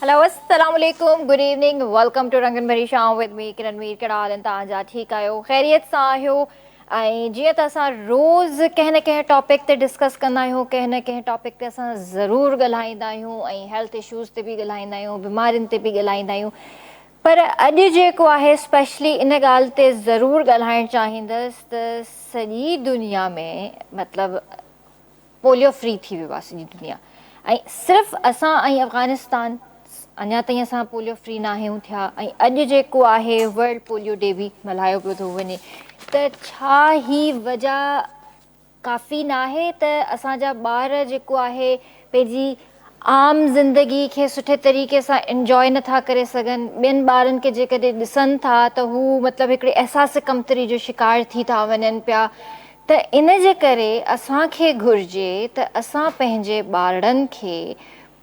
Hello अस्सलाम वालेकुम, good evening, welcome two रंगन भरी शाम विद मी किरण मीर। कहिड़ा हाल आहिनि तव्हांजा? ठीकु आहियो? ख़ैरियत सां आहियो? ऐं जीअं त असां रोज़ कंहिं न कंहिं टॉपिक ते डिस्कस कंदा आहियूं, कंहिं न कंहिं टॉपिक ते असां ज़रूरु ॻाल्हाईंदा आहियूं ऐं हेल्थ इशूज़ ते बि ॻाल्हाईंदा आहियूं, बीमारियुनि ते बि ॻाल्हाईंदा आहियूं। पर अॼु जेको आहे स्पेशली इन ॻाल्हि ते ज़रूरु ॻाल्हाइणु चाहींदसि त सॼी दुनिया में मतिलबु पोलियो फ्री थी वियो आहे सॼी दुनिया, ऐं सिर्फ़ु असां ऐं अफ़गानिस्तान अञा ताईं असां पोलियो फ्री न आहियूं थिया। ऐं अॼु जेको आहे वर्ल्ड पोलियो डे बि मल्हायो पियो थो वञे, त छा ही वजह काफ़ी न आहे त असांजा ॿार जेको आहे पंहिंजी आम ज़िंदगी खे सुठे तरीक़े सां इंजॉय नथा करे सघनि? ॿियनि ॿारनि खे जेकॾहिं ॾिसनि था त हू मतिलबु हिकिड़े अहसास कमतरी जो शिकार थी था वञनि पिया। त इन जे करे असांखे घुरिजे त असां पंहिंजे ॿारनि खे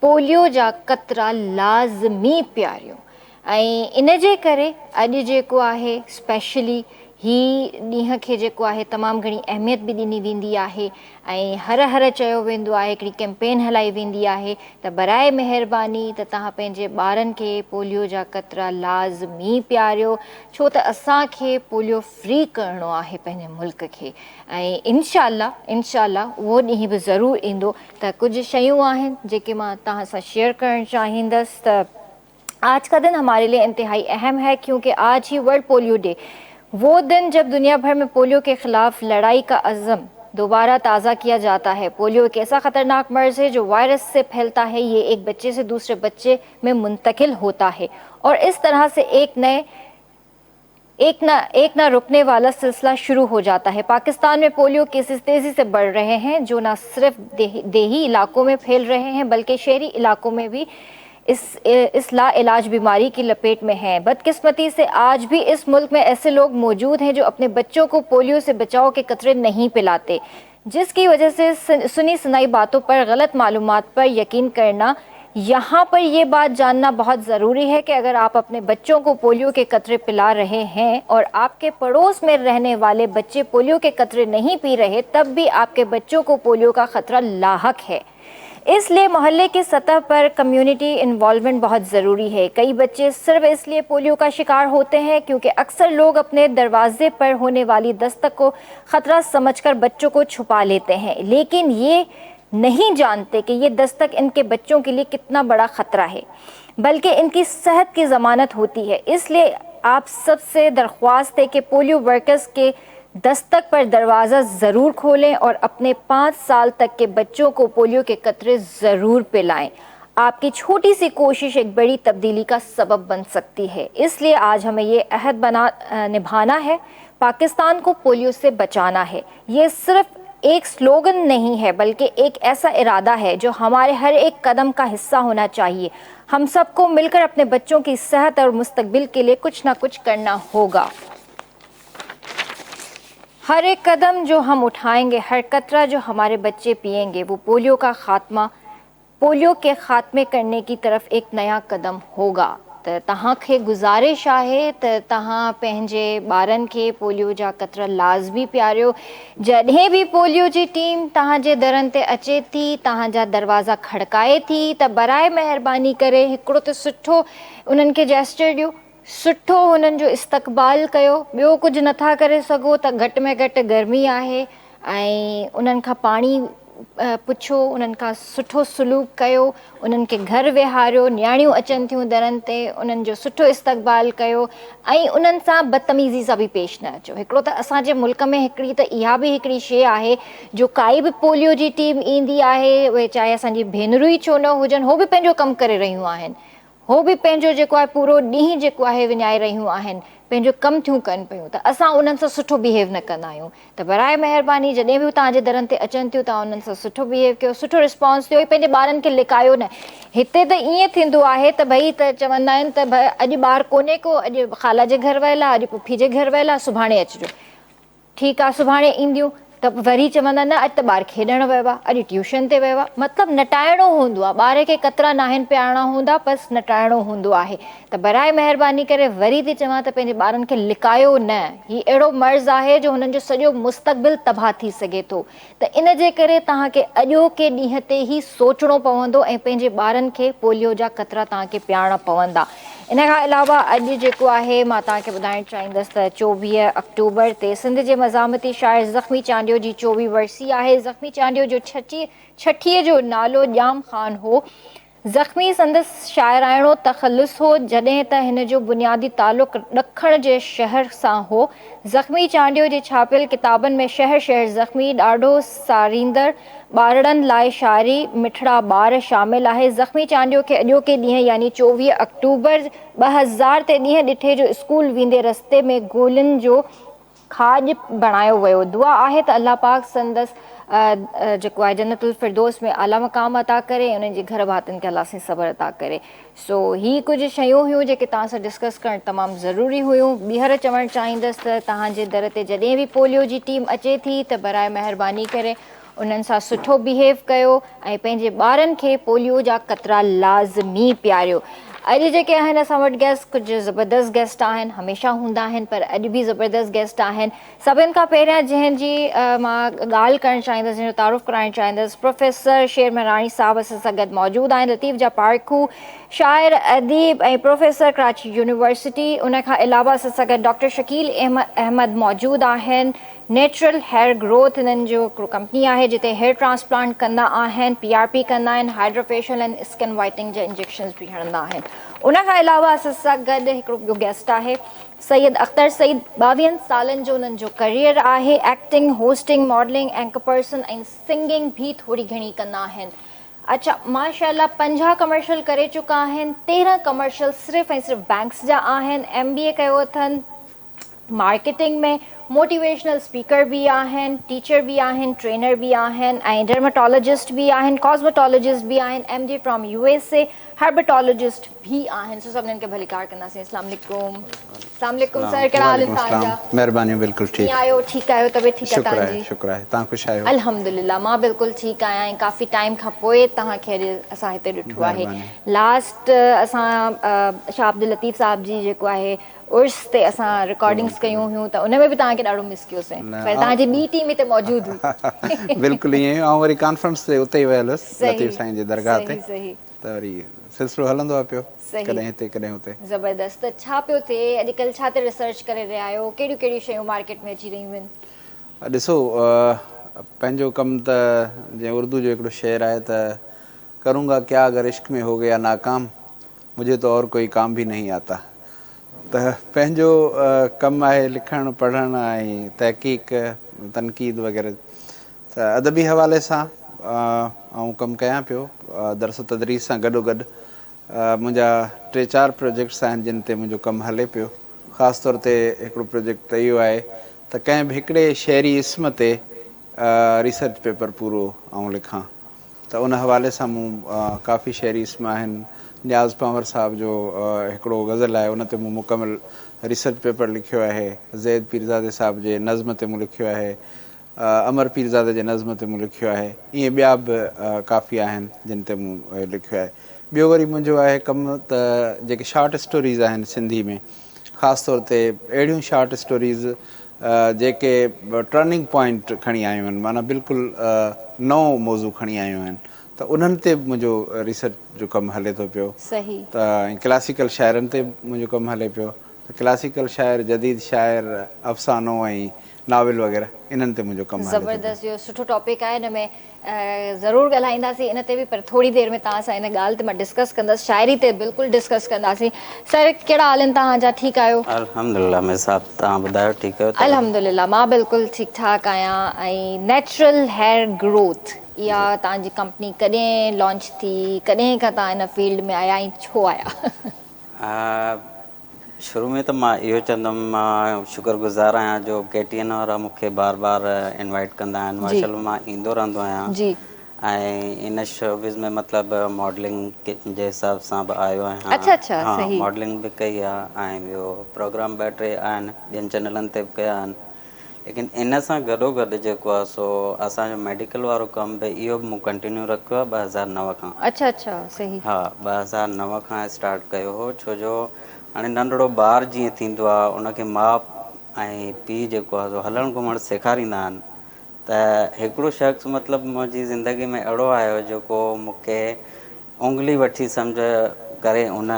पोलियो जा क़तरा लाज़मी पियारियूं। ऐं इन जे करे अॼु जेको आहे स्पेशली ही ॾींहं खे जेको आहे तमामु घणी अहमियत बि ॾिनी वेंदी आहे ऐं हर हर चयो वेंदो आहे, हिकिड़ी कैंपेन हलाई वेंदी आहे त बराए महिरबानी त तव्हां पंहिंजे ॿारनि खे पोलियो जा क़तरा लाज़मी पियारियो, छो त असांखे पोलियो फ्री करिणो आहे पंहिंजे मुल्क खे। ऐं इंशाअल्लाह उहो ॾींहुं बि ज़रूरु ईंदो। त कुझु शयूं आहिनि जेके मां तव्हां सां शेयर करणु चाहींदसि। त आज का दिन हमारे लिए इंतहाई अहम है, क्योंकि आज ही वर्ल्ड पोलियो डे, वो दिन जब दुनिया भर में पोलियो के खिलाफ लड़ाई का अज़म दोबारा ताज़ा किया जाता है। पोलियो एक ऐसा ख़तरनाक मर्ज़ है जो वायरस से फैलता है, ये एक बच्चे से दूसरे बच्चे में मुंतकिल होता है और इस तरह से एक ना रुकने वाला सिलसिला शुरू हो जाता है। पाकिस्तान में पोलियो केसेस तेज़ी से बढ़ रहे हैं, जो ना सिर्फ देही इलाकों में फैल रहे हैं बल्कि शहरी इलाकों में भी इस लाइलाज बीमारी की लपेट में हैं। बदकिस्मती से आज भी इस मुल्क में ऐसे लोग मौजूद हैं जो अपने बच्चों को पोलियो से बचाव के कतरे नहीं पिलाते, जिसकी वजह से सुनी सुनाई बातों पर गलत मालूमात पर यकीन करना। यहाँ पर ये बात जानना बहुत ज़रूरी है कि अगर आप अपने बच्चों को पोलियो के कतरे पिला रहे हैं और आपके पड़ोस में रहने वाले बच्चे पोलियो के कतरे नहीं पी रहे, तब भी आपके बच्चों को पोलियो का ख़तरा लाहक है। इसलिए मोहल्ले की सतह पर कम्युनिटी इन्वॉल्वमेंट बहुत ज़रूरी है। कई बच्चे सिर्फ इसलिए पोलियो का शिकार होते हैं क्योंकि अक्सर लोग अपने दरवाजे पर होने वाली दस्तक को ख़तरा समझकर बच्चों को छुपा लेते हैं, लेकिन ये नहीं जानते कि ये दस्तक इनके बच्चों के लिए कितना बड़ा ख़तरा है, बल्कि इनकी सेहत की ज़मानत होती है। इसलिए आप सबसे दरख्वास्त है कि पोलियो वर्कर्स के दस्तक पर दरवाज़ा ज़रूर खोलें और अपने 5 साल तक के बच्चों को पोलियो के कतरे ज़रूर पिलाएं। आपकी छोटी सी कोशिश एक बड़ी तब्दीली का सबब बन सकती है। इसलिए आज हमें ये अहद निभाना है, पाकिस्तान को पोलियो से बचाना है। ये सिर्फ एक स्लोगन नहीं है बल्कि एक ऐसा इरादा है जो हमारे हर एक कदम का हिस्सा होना चाहिए। हम सबको मिलकर अपने बच्चों की सेहत और मुस्तकबिल के लिए कुछ ना कुछ करना होगा। हर एक कदम जो हम उठाएंगे, हर कतरा जो हमारे बच्चे पिएंगे, वो पोलियो के ख़ात्मे करने की तरफ एक नया कदम होगा। त तव्हांखे गुज़ारिश आहे त तव्हां पंहिंजे ॿारनि खे पोलियो जा क़तरा लाज़मी पियारियो। जॾहिं बि पोलियो जी टीम तव्हांजे दरनि ते अचे थी, तव्हांजा दरवाज़ा खड़काए थी, त बराए महिरबानी करे हिकिड़ो त सुठो उन्हनि खे जेस्चर ॾियो, सुठो हुननि जो इस्तक़बाल कयो। ॿियो कुझु नथा करे सघो त घटि में घटि गर्मी आहे ऐं उन्हनि खां पाणी पुछो, उन्हनि खां सुठो सलूक कयो, उन्हनि खे घरु विहारियो। न्याणियूं अचनि थियूं दरनि ते, उन्हनि जो सुठो इस्तक़बाल कयो ऐं उन्हनि सां बदतमीज़ी सां बि पेश न अचो। हिकिड़ो त असांजे मुल्क में हिकिड़ी त इहा बि हिकिड़ी शइ आहे, जो काई बि पोलियो जी टीम ईंदी आहे, उहे चाहे असांजी भेनरूं ई छो न हुजनि, हो बि पंहिंजो कमु करे रहियूं आहिनि, हो बि पंहिंजो जेको आहे पूरो ॾींहुं जेको आहे विञाए रहियूं आहिनि। पंहिंजो कमु थियूं कनि पियूं त असां उन्हनि सां सुठो बिहेव न कंदा आहियूं। त बराए महिरबानी जॾहिं बि तव्हांजे दरनि ते अचनि थियूं तव्हां उन्हनि सां सुठो बिहेव कयो, सुठो रिस्पॉन्स ॾियो, पंहिंजे ॿारनि खे लिकायो न। हिते त ईअं थींदो आहे त भई त चवंदा आहिनि त भई अॼु ॿारु कोन्हे को, अॼु ख़ाला जे घर वियल आहे, अॼु पुफी जे घर वियल आहे, सुभाणे अचिजो। ठीकु आहे, सुभाणे ईंदियूं त वरी चवंदा न अॼु त ॿारु खेॾणु वियो आहे, अॼु ट्यूशन ते वियो आहे। मतिलबु नटाइणो हूंदो आहे, ॿार खे कतिरा नाहिनि पियारणा हूंदा, बसि नटाइणो हूंदो आहे। त बराए महिरबानी करे वरी थी चवां त पंहिंजे ॿारनि खे लिकायो न। हीउ अहिड़ो मर्ज़ु आहे जो हुननि जो सॼो मुस्तक़बिल तबाह थी सघे थो। त इन जे करे तव्हांखे अॼोके ॾींहं ते ई सोचणो पवंदो ऐं पंहिंजे ॿारनि खे पोलियो जा क़तरा तव्हांखे पियारणा पवंदा। इन खां अलावा अॼु जेको आहे मां तव्हांखे ॿुधाइणु चाहींदसि त 24 अक्टूबर ते सिंध जे मज़ामती शाइर ज़ख़्मी चांडियो जी 24 वर्सी आहे। ज़ख़्मी चांडियो जो छठीअ जो नालो ॼाम ख़ान हो। ज़ख़्मी संदसि शाइराइणो तख़ल्लुस हो, जॾहिं त हिन जो बुनियादी तालुक़ु ॾखण जे शहर सां हो। ज़ख़्मी चांडियो जे छापियल किताबनि में शहर शहर ज़ख़्मी, ॾाढो सारींदड़, ॿारड़नि लाइ शाइरी, मिठड़ा ॿार शामिलु आहे। ज़ख़्मी चांडियो खे अॼोके ॾींहुं यानी 24 अक्टूबर 2000 ते ॾींहुं ॾिठे जो स्कूल वेंदे रस्ते में गोलियुनि जो खाॼ बणायो वियो। दुआ आहे त अल्लाह पाक संदसि जेको आहे जन्नतुल फिरदौस में आला मक़ाम अता करे, उन्हनि जे घर भातियुनि खे अल्लाह सां सब्र अता करे। सो ही कुझु शयूं हुयूं जेके तव्हां सां डिस्कस करणु तमामु ज़रूरी हुयूं। ॿीहर चवणु चाहींदसि त तव्हांजे दर ते जॾहिं बि पोलियो जी टीम अचे थी त बराए महिरबानी करे उन्हनि सां सुठो बिहेव कयो ऐं पंहिंजे ॿारनि खे पोलियो जा क़तरा लाज़मी पियारियो। अॼु जेके आहिनि असां वटि गेस्ट कुझु ज़बरदस्त गेस्ट आहिनि, हमेशह हूंदा आहिनि, पर अॼु बि ज़बरदस्त गेस्ट आहिनि। सभिनि खां पहिरियां जंहिंजी मां ॻाल्हि करणु चाहींदसि, जंहिंजो तारुफ़ कराइणु चाहींदसि, प्रोफेसर शेर मराणी साहिबु असां सां गॾु मौजूदु आहिनि। लतीफ़ जा पारखू, शाइर, अदीब ऐं प्रोफेसर कराची यूनिवर्सिटी। उनखां अलावा असां सां गॾु डॉक्टर शकील अहमद मौजूदु आहिनि। नेचुरल हेयर ग्रोथ हिननि जो हिकिड़ो कंपनी आहे जिते हेयर ट्रांसप्लांट कंदा आहिनि, PRP कंदा आहिनि, हाइड्रोफेशियल ऐं स्किन वाइटनिंग जा इंजेक्शन्स बि हणंदा आहिनि। उनखां अलावा असां सां गॾु हिकिड़ो ॿियो गेस्ट आहे सैयद अख्तर सईद। 22 सालनि जो उन्हनि जो करियर आहे। Acting, hosting, modelling, anchor person ऐं सिंगिंग भी थोरी घणी कंदा आहिनि। अच्छा, माशाअल्लाह 50 कमर्शियल करे चुका आहिनि। 13 कमर्शियल सिर्फ़ु ऐं सिर्फ़ु बैंक्स जा आहिनि। MBA कयो अथनि मार्केटिंग में। मोटिवेशनल स्पीकर बि आहिनि, टीचर बि आहिनि, ट्रेनर बि आहिनि ऐं डर्मेटोलॉजिस्ट बि आहिनि, कॉस्मेटोलॉजिस्ट बि आहिनि, MD फ्रॉम USA, हर्बटोलॉजिस्ट भी आहिनि। सो सभिनीनि खे भलीकार कंदासीं। अस्सलाम वालेकुम। अस्सलाम वालेकुम सर, कहिड़ा हाल आहिनि तव्हांजा? महिरबानी, बिल्कुलु ठीकु। कीअं आहियो? ठीकु आहियो? तबियत ठीकु आहे शुक्र आहे, तव्हांजी? शुक्र आहे। तव्हां ख़ुशि आहियो? अल्हम्दुलिल्लाह, मां बिल्कुलु ठीकु आहियां ऐं काफ़ी टाइम खां पोइ तव्हांखे अॼु असां हिते ॾिठो आहे। महिरबानी। लास्ट असां शाह अब्दुल लतीफ़ साहिब जी जेको आहे उर्स ते असां रिकॉर्डिंग्स कयूं हुयूं त उन में बि तव्हांखे ॾाढो मिस कयोसीं, पर तव्हांजी ॿी टीम हिते मौजूदु हुई। बिल्कुलु ईअं ई। ऐं वरी कॉन्फ्रेंस ते उते ई वियल हुअसि सही लतीफ़ साईं जी दरगाह ते, सही सही त वरी सिलसिलो हलंदो आहे पियो, सही, कॾहिं हिते कॾहिं हुते। ज़बरदस्त। त छा पियो थिए अॼुकल्ह? छा ते रिसर्च करे रहिया आहियो? कहिड़ियूं कहिड़ियूं शयूं मार्केट में अची रहियूं आहिनि? ॾिसो, पंहिंजो कमु त जीअं उर्दू जो हिकिड़ो शेर आहे त करूँगा क्या अगर इश्क में हो गया नाकाम, मुझे तो और कोई काम भी नहीं आता। त पंहिंजो कमु आहे लिखणु, पढ़णु ऐं तहक़ीक़, तनक़ीद वग़ैरह। त अदबी हवाले सां आउं कमु कयां पियो, दरस तदरीस सां गॾोगॾु। मुंहिंजा 3-4 प्रोजेक्ट्स आहिनि जिन ते मुंहिंजो कमु हले पियो। ख़ासि तौर ते हिकिड़ो प्रोजेक्ट त इहो आहे त कंहिं बि हिकिड़े शहरी इस्म ते रिसर्च पेपर पूरो आउं लिखां। त उन हवाले सां मूं काफ़ी शहरी इस्म आहिनि। न्याज़ पंवर साहब जो हिकिड़ो गज़ल आहे, उन ते मूं मुकमिल रिसर्च पेपर लिखियो आहे। ज़ैद पीरज़ादे साहब जे नज़्म ते मूं लिखियो आहे। अमर पीरज़ादे जे नज़्म ते मूं लिखियो आहे। ईअं ॿिया बि काफ़ी आहिनि जिन ते मूं लिखियो आहे। ॿियो वरी मुंहिंजो आहे कमु त जेके शॉर्ट स्टोरीज़ आहिनि सिंधी में, ख़ासि तौर ते अहिड़ियूं शॉर्ट स्टोरीज़ जेके टर्निंग पॉइंट खणी आयूं आहिनि, माना बिल्कुलु नओं मौज़ू खणी आयूं आहिनि, त उन्हनि ते मुंहिंजो रिसर्च जो कमु हले थो पियो। सही। त क्लासिकल शाइरनि ते मुंहिंजो कमु हले पियो। त क्लासिकल शाइर, जदीद शाइर, अफ़सानो ऐं नाविल वग़ैरह इन्हनि ते मुंहिंजो कमु हले थो पियो। ज़बरदस्त, इहो सुठो टॉपिक आहे। हिन में ज़रूरु ॻाल्हाईंदासीं इन ते बि, पर थोरी देरि में तव्हां सां इन ॻाल्हि ते मां डिस्कस कंदसि। शाइरी ते बिल्कुलु डिस्कस कंदासीं। सर, कहिड़ा हाल आहिनि तव्हांजा? ठीकु आहियो? अल्हम्दुलिल्लाह मेरे साहब, तव्हां ॿुधायो ठीकु आहियो? अल्हम्दुलिल्लाह, मां बिल्कुलु ठीकु ठाकु आहियां। ऐं नेचुरल हेयर ग्रोथ इहा तव्हांजी कंपनी कॾहिं लॉन्च थी? कॾहिं खां तव्हां इन फील्ड में आया ऐं छो आया? शुरू में तो मां इहो चवंदुमि मां शुक्रगुज़ार आहियां जो KTN वारा मूंखे बार बार इनवाइट कंदा आहिनि। माशाल्लाह मां ईंदो रहंदो आहियां जी ऐं इन शोबिज़ में मतिलबु मॉडलिंग जे हिसाब सां बि आयो आहियां। अच्छा अच्छा हा सही मॉडलिंग बि कई आहे ऐं ॿियो प्रोग्राम 2-3 आहिनि ॿियनि चैनलनि ते बि कया आहिनि। लेकिन इन सां गॾोगॾु जेको आहे सो असांजो मेडिकल वारो कमु बि इहो बि मूं कंटिन्यू रखियो आहे 2009 खां। अच्छा अच्छा सही हा 2009 खां स्टार्ट कयो हो छो जो हाणे नंढिड़ो ॿारु जीअं थींदो आहे उनखे माउ ऐं पीउ जेको आहे सो हलणु घुमणु सेखारींदा आहिनि त हिकिड़ो शख़्स मतिलबु मुंहिंजी ज़िंदगी में अहिड़ो आयो जेको मूंखे उंगली वठी सम्झ करे उन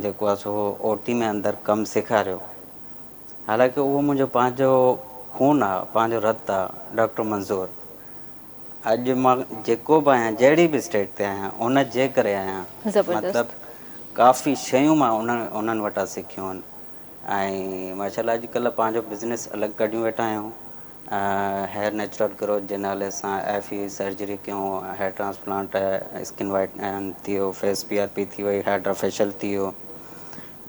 जेको आहे सो OT में अंदरि कमु सेखारियो। हालांकि उहो मुंहिंजो पंहिंजो खून आहे पंहिंजो रतु आहे डॉक्टर मंज़ूर। अॼु मां जेको बि आहियां जहिड़ी बि स्टेट ते आहियां उन जे करे आहियां। ज़बरदस्त मतिलबु काफ़ी शयूं मां उन्हनि वटां सिखियूं आहिनि ऐं माशाल्लाह अॼुकल्ह पंहिंजो बिज़नेस अलॻि कढियूं वेठा आहियूं। हेयर नेचुरल ग्रोथ जे नाले सां FE सर्जरी कयूं, हेयर ट्रांसप्लांट, स्किन वाइटनिंग थी वियो, फेस PRP थी वई, हाइड्रा फेशियल थी वियो,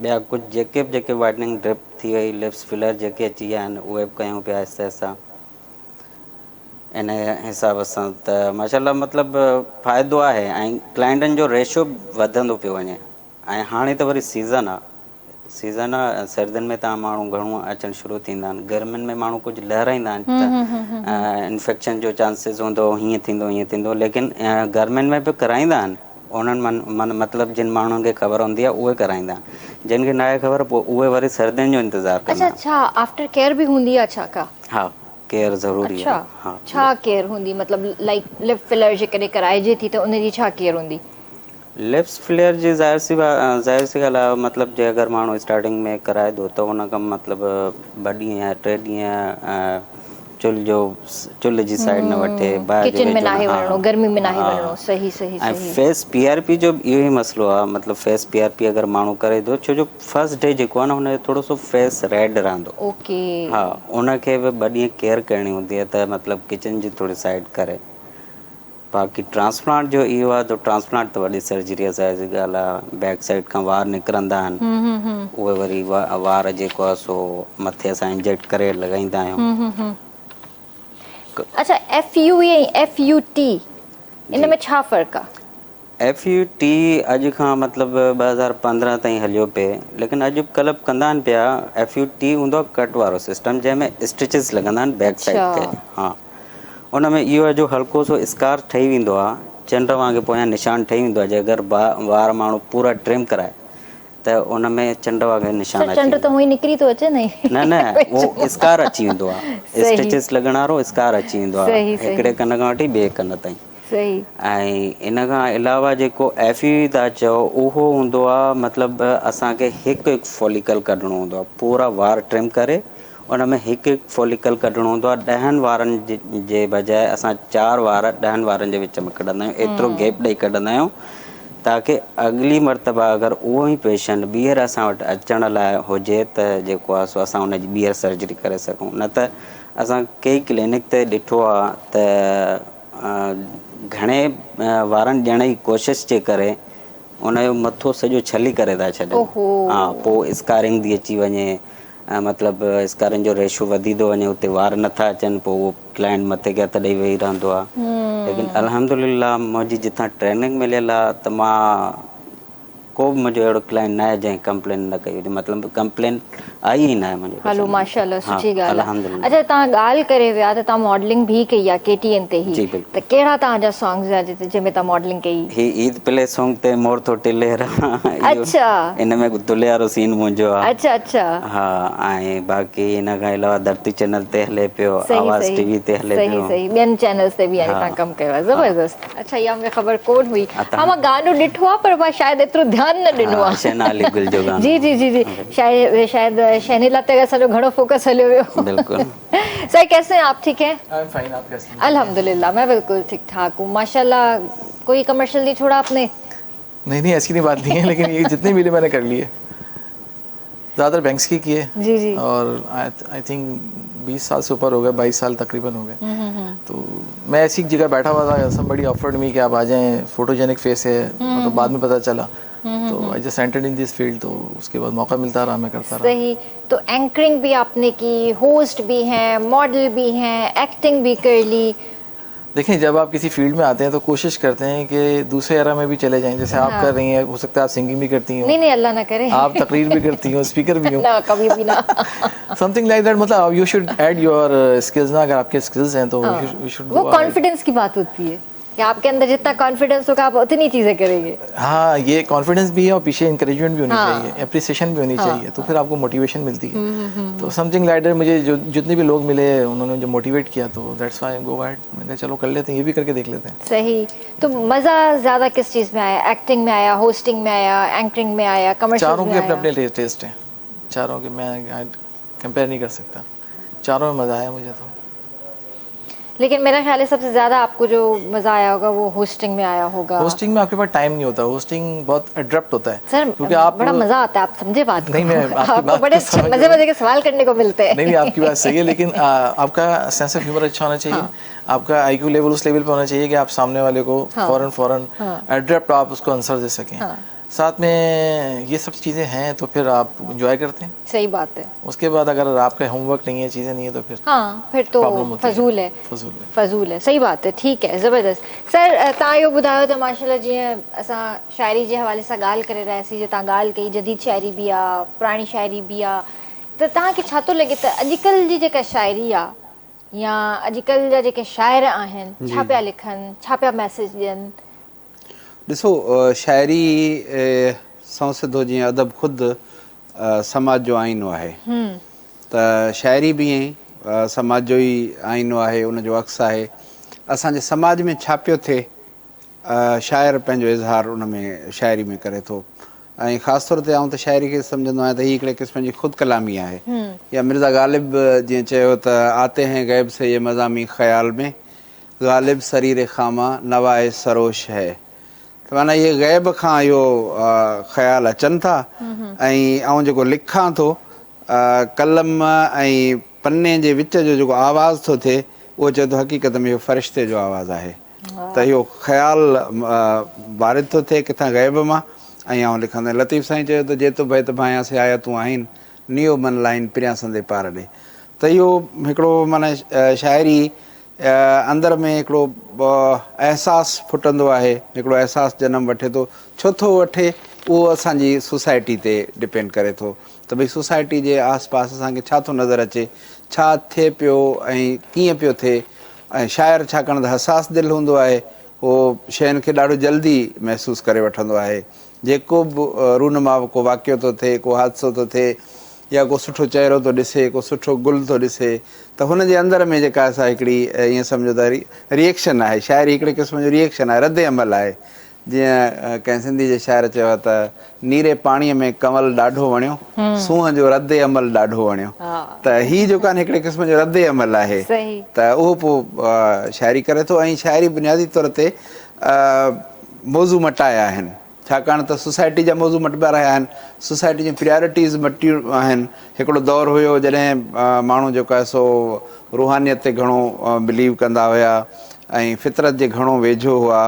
ॿिया कुझु जेके वाइटनिंग ड्रिप थी वई, लिप्स फिलर जेके अची विया आहिनि उहे बि कयूं पिया आहिस्ते आहिस्ते। इन हिसाब सां त माशाल्लाह मतिलबु फ़ाइदो आहे ऐं क्लाइंटनि जो रेशो वधंदो पियो वञे। ऐं हाणे त वरी सीज़न आहे सर्दियुनि में तव्हां माण्हू घणो अचणु शुरू थींदा आहिनि। गर्मियुनि में माण्हू कुझु लहराईंदा आहिनि त इन्फेक्शन जो चांसिस हूंदो, हीअं थींदो लेकिन गर्मियुनि में बि कराईंदा आहिनि। उन्हनि मतिलबु जिन माण्हुनि खे ख़बर हूंदी आहे उहे कराईंदा आहिनि, जिन खे न आहे ख़बर पोइ उहे वरी सर्दियुनि जो इंतज़ारु कंदा अच्छा आहिनि। अच्छा आफ्टर केयर भी हूंदी आहे छा का? हा केयर ज़रूरी अच्छा आहे। हा छा केयर हूंदी मतिलबु लाइक लिप फिलर जेकॾहिं कराइजे थी त उनजी छा केयर हूंदी? लिप्स फ्लेयर जी ज़ाहिर सी ॻाल्हि आहे मतिलबु जे अगरि माण्हू स्टार्टिंग में कराए थो त उन खां मतिलबु 2 ॾींहं या 3 ॾींहं चुल्ह जी साइड न वठे, ॿाहिरि जो किचन में वेझो न। नाहे हा वञिणो, गर्मी में नाहे हा वञिणो, सही सही ऐं सही फेस PRP जो बि इहो ई मसइलो आहे। मतिलबु फेस PRP अगरि माण्हू करे थो छो जो फस्ट डे जेको आहे न हुनजो थोरो सो फेस रेड रहंदो। ओके हा उनखे बि 2 ॾींहं केयर करणी हूंदी आहे त मतिलबु किचन जी थोरी साइड करे। बाक़ी ट्रांसप्लांट जो इहो आहे त ट्रांसप्लांट त वॾी सर्जरी आहे, ज़ाहिर सी ॻाल्हि आहे। बैक साइड खां वार निकिरंदा आहिनि, उहे वरी वार जेको आहे सो मथे असां इंजेक्ट करे लॻाईंदा आहियूं। अच्छा FU ऐं FUT इन जी में छा फ़र्क़ु आहे? FUT अॼु खां मतिलबु 2015 ताईं हलियो पिए, लेकिन अॼुकल्ह कंदा आहिनि पिया। FUT हूंदो आहे कट वारो सिस्टम जंहिंमें स्टिचिस लॻंदा आहिनि बैक साइड अच्छा ते। हा उन में इहो आहे जो हल्को सो स्कार ठही वेंदो आहे, चंड वांगुरु पोयां निशान ठही वेंदो आहे। जे अगरि वार माण्हू पूरा ट्रिम कराए त उन में चंड वांगुरु निशान अची चंड त वेंदो हुअं ई निकिरी थो अचे न न उहो स्कार अची वेंदो आहे, सही स्टिचिस लॻण वारो स्कार अची वेंदो आहे सही हिकिड़े सही कन खां वठी ॿिए कन ताईं। सही ऐं इन खां अलावा जेको FU था चओ उहो हूंदो आहे मतिलबु असांखे हिकु फॉलिकल कढणो हूंदो आहे। पूरा वार ट्रिम करे उन में हिकु फॉलिकल कढणो हूंदो आहे। 10 वारनि जे बजाए असां 4 वार 10 वारनि जे विच में कढंदा आहियूं। एतिरो गैप ॾेई कढंदा आहियूं ताकी अॻिली मरतबा अगरि उहो ई पेशेंट ॿीहर असां वटि अचण लाइ हुजे त जेको आहे सो असां हुनजी ॿीहर सर्जरी करे सघूं। न त असां कई क्लिनिक ते ॾिठो आहे त घणे वारनि ॾियण जी कोशिशि जे करे उनजो मथो सॼो छली करे था छॾनि। ओहो हा पोइ स्कारिंग थी अची वञे, मतिलबु स्कारिंग जो रेशो वधी थो वञे, उते वार नथा अचनि, पोइ उहो क्लाइंट मथे खे हथ ॾेई वेही रहंदो आहे। लेकिन अल्हम्दुलिल्लाह मुंहिंजी जितां ट्रेनिंग मिलियल आहे त मां को बि मुंहिंजो अहिड़ो क्लाइंट न आहे जंहिं कंप्लेन न कई हुजे। मतिलबु कंप्लेन आई ई न आहे मुंहिंजे हलो पेशेंट में। माशाल्लाह हा सुठी ॻाल्हि आहे। अल्हम्दुलिल्लाह। अच्छा तव्हां ॻाल्हि करे विया त तव्हां मॉडलिंग बि कई आहे KTN ते ई, जी त बिल्कुलु। कहिड़ा तव्हांजा सॉन्ग्स आहे जंहिंमें तव्हां मॉडलिंग कई? ही ईद प्ले सॉन्ग ते मोर थो टिले इहो अच्छा इन में दुल्हे वारो सीन मुंहिंजो आहे। अच्छा अच्छा हा ऐं बाक़ी इन खां अलावा धरती चैनल ते हले पियो, सही आवाज़ सही TV ते हले सही पियो। सही ॿियनि चैनल्स ते बि यानी हा तव्हां कमु कयो आहे, हा ज़बरदस्त। अच्छा इहा मूंखे ख़बर कोन हुई। हा मां तव्हां गानो ॾिठो आहे पर मां शायदि एतिरो ध्यानु न ॾिनो हा आहे। शहनाली गुल जो गानो जी जी जी जी शायदि शहनीला ते असांजो घणो फोकस हलियो वियो। बिल्कुलु। सही कैसे हैं आप? ठीक है फाइन, आप कैसे हैं? अल्हम्दुलिल्लाह मैं बिल्कुल ठीक ठाक हूँ माशाल्लाह। कोई कमर्शियल नहीं छोड़ा आपने? नहीं ऐसी नहीं बात नहीं है, लेकिन ये जितने मिले मैंने कर लिए। ज़्यादातर बैंक्स की किए जी जी और आई थिंक 20 साल से ऊपर हो गए, 22 साल तकरीबन हो गए। तो मैं ऐसी जगह बैठा हुआ था, समबडी ऑफर्ड मी कि आप आ जाएं, फोटोजेनिक फेस है, मतलब बाद में पता चला। तो तो I just entered in this field, तो उसके बाद मौका मिलता रहा, मैं करता रहा। सही। तो एंकरिंग भी आपने की, होस्ट भी हैं, मॉडल भी हैं, एक्टिंग भी कर ली। देखिए, जब आप किसी फील्ड में आते हैं तो कोशिश करते हैं कि दूसरे एरा में भी चले जाएं, जैसे आप कर रही हैं, हो सकता है आप सिंगिंग भी करती हो। नहीं अल्लाह ना करे। आप तकरीर भी करती हो, स्पीकर भी हो। ना, कभी भी ना। समथिंग लाइक दैट, मतलब U should add your skills ना, अगर आपके स्किल्स हैं तो यू शुड। वो कॉन्फिडेंस की बात होती है कि आपके अंदर जितना कॉन्फिडेंस होगा आप उतनी चीजें करेंगे। हाँ, ये कॉन्फिडेंस भी है और पीछे इंकरेजमेंट भी होनी चाहिए, एप्रिसिएशन भी होनी चाहिए, तो फिर आपको मोटिवेशन मिलती है। तो समथिंग लाइक दैट, मुझे जो जितने भी लोग मिले उन्होंने जो मोटिवेट किया, तो दैट्स व्हाई गो अहेड, मैंने चलो कर लेते हैं, ये भी करके देख लेते हैं। सही। तो मजा ज्यादा किस चीज में आया? एक्टिंग में आया, होस्टिंग में आया, एंकरिंग में आया, कमर्शियल चारों में के आया? अपने अपने टेस्ट हैं, चारों के मैं कंपेयर नहीं कर सकता, चारों में मज़ा आया मुझे तो। लेकिन मेरा ख्याल है सबसे ज्यादा आपको जो मजा आया होगा वो होस्टिंग में आया होगा। होस्टिंग में आपके पास टाइम नहीं होता, होस्टिंग बहुत एब्रप्ट होता है सर, क्योंकि आप बड़ा मजा आता है, आप समझे बात को। नहीं, मैं आपकी आपको बात बड़े को समझ मजे मजे के सवाल करने को मिलते हैं। नहीं, आपकी बात सही है, लेकिन आपका सेंस ऑफ ह्यूमर अच्छा होना चाहिए। आपका आईक्यू लेवल उस लेवल पे होना चाहिए कि आप सामने वाले को फौरन एड्रप्ट आप उसको आंसर दे सकें। साथ में ये सब चीज़ें हैं तो फिर आप इंजॉय करते हैं। सही बात है। उसके बाद अगर आपका होमवर्क नहीं है, चीज़ें नहीं है, तो फिर फिर तो फजूल है। फजूल है, सही बात है। ठीक है, ज़बरदस्त। सर, तव्हां इहो ॿुधायो त माशाल्लाह जीअं असां शाइरी जे हवाले सां ॻाल्हि करे रहियासीं, जीअं तव्हां ॻाल्हि कई जदीद शाइरी बि आहे, पुराणी शाइरी बि आहे, त तव्हांखे छा थो लॻे त अॼुकल्ह जी जेका शाइरी आहे या अॼुकल्ह जा जेके शाइर आहिनि छा पिया लिखनि, छा पिया मैसेज ॾियनि? ॾिसो, शाइरी सौ सिधो जीअं अदब ख़ुदि समाज जो आईनो आहे, त शाइरी बि ईअं समाज जो ई आईनो आहे, उनजो अक्स आहे। असांजे समाज में छा पियो थिए, शाइर पंहिंजो इज़हार उन में शाइरी में करे थो। ऐं ख़ासि तौर ते आउं त शाइरी खे सम्झंदो आहियां त हीअ हिकिड़े क़िस्म जी ख़ुदि कलामी आहे। या मिर्ज़ा ग़ालिब जीअं चयो त आते हैं गैब से ये मज़ामी ख़्याल में, ग़ालिब सरीर खामा नवाए सरोश है। त माना इहे ग़ैब खां इहो ख़्याल अचनि था, ऐं आउं जेको लिखां थो, कलम ऐं पने जे विच जो जेको आवाज़ु थो थिए, उहो चए थो हक़ीक़त में इहो फ़रिश्ते जो आवाज़ु आहे। त इहो ख़्याल वारिद थो थिए किथां ग़ैब मां, ऐं आउं लिखंदो आहियां। लतीफ़ साईं चयो त जेतो बैत भायां से आया तूं आहिनि, नियो मन लाइन पिरियां संदे पार ॾे। त इहो हिकिड़ो माना शाइरी अंदर में हिकिड़ो अहसासु फुटंदो आहे, हिकिड़ो अहसासु जनमु वठे थो। छो थो वठे, उहो असांजी सोसाइटी ते डिपेंड करे थो त भई सोसाइटी जे आस पास असांखे छा थो नज़र अचे, छा थिए पियो ऐं कीअं पियो थिए। ऐं शाइर छाकाणि त हसास दिलि हूंदो आहे, उहो शयुनि खे ॾाढो जल्दी महसूसु करे वठंदो आहे। जेको बि रूनमा को वाक़ियो थो थिए, को हादसो थो थिए, या को सुठो चहिरो थो ॾिसे, को सुठो गुल थो ॾिसे, त हुन जे अंदर में जेका असां हिकिड़ी ईअं सम्झो त रिएक्शन आहे। शाइरी हिकिड़े क़िस्म जो रिएक्शन आहे, रद्द अमल आहे। जीअं कंहिं सिंधी जे शाइर चयो आहे त नीरे पाणीअ में कमल ॾाढो वणियो, सूंहं जो रद्द अमल ॾाढो वणियो। त हीअ जेको आहे हिकिड़े क़िस्म जो रद्द अमल आहे, त उहो पोइ शाइरी करे थो। ऐं शाइरी बुनियादी तौर ते मौज़ू मटाया आहिनि, छाकाणि त सोसाइटी जा मौज़ू मटिबा रहिया आहिनि, सोसाइटी जूं प्रियोरिटीज़ मटियूं आहिनि। हिकिड़ो दौरु हुयो जॾहिं माण्हू जेको आहे सो रूहानियत ते घणो बिलीव कंदा हुया ऐं फितरत जे घणो वेझो हुआ,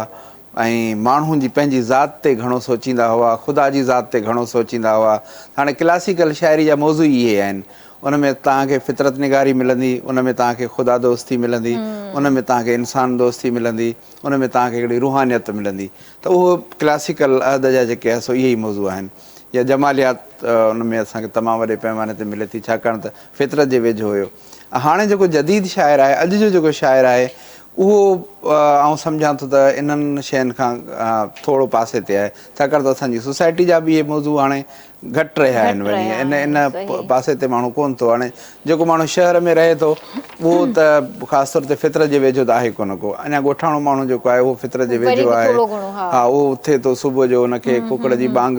ऐं माण्हुनि जी पंहिंजी ज़ात ते घणो सोचींदा हुआ, ख़ुदा जी ज़ात ते घणो सोचींदा हुआ। हाणे क्लासिकल शाइरी जा मौज़ू इहे आहिनि, उन में तव्हांखे फितरत निगारी मिलंदी, उन में तव्हांखे ख़ुदा दोस्ती मिलंदी, उन में तव्हांखे इंसान दोस्ती मिलंदी, उन में तव्हांखे हिकिड़ी रूहानियत मिलंदी। त उहो क्लासिकल अहद जा जेके आहे सो इहे ई मौज़ू आहिनि। या जमालियात उन में असांखे तमामु वॾे पैमाने ते मिले थी, छाकाणि त फितरत जे वेझो हुयो। हाणे जेको जदीद शाइर आहे, अॼु जो जेको शाइर आहे, उहो आउं सम्झां थो त इन्हनि शयुनि खां थोरो पासे ते आहे, छाकाणि त असांजी सोसाइटी जा बि इहे मौज़ू हाणे घटि रहिया आहिनि वञी, इन पासे ते माण्हू कोन थो। हाणे जेको माण्हू शहर में रहे थो उहो त ख़ासि तौर ते फितरत जे वेझो त आहे कोन को। अञा ॻोठाणो माण्हू जेको आहे उहो फितरत जे वेझो आहे, हा, उहो उथे थो सुबुह जो, उनखे कुकड़ जी बांग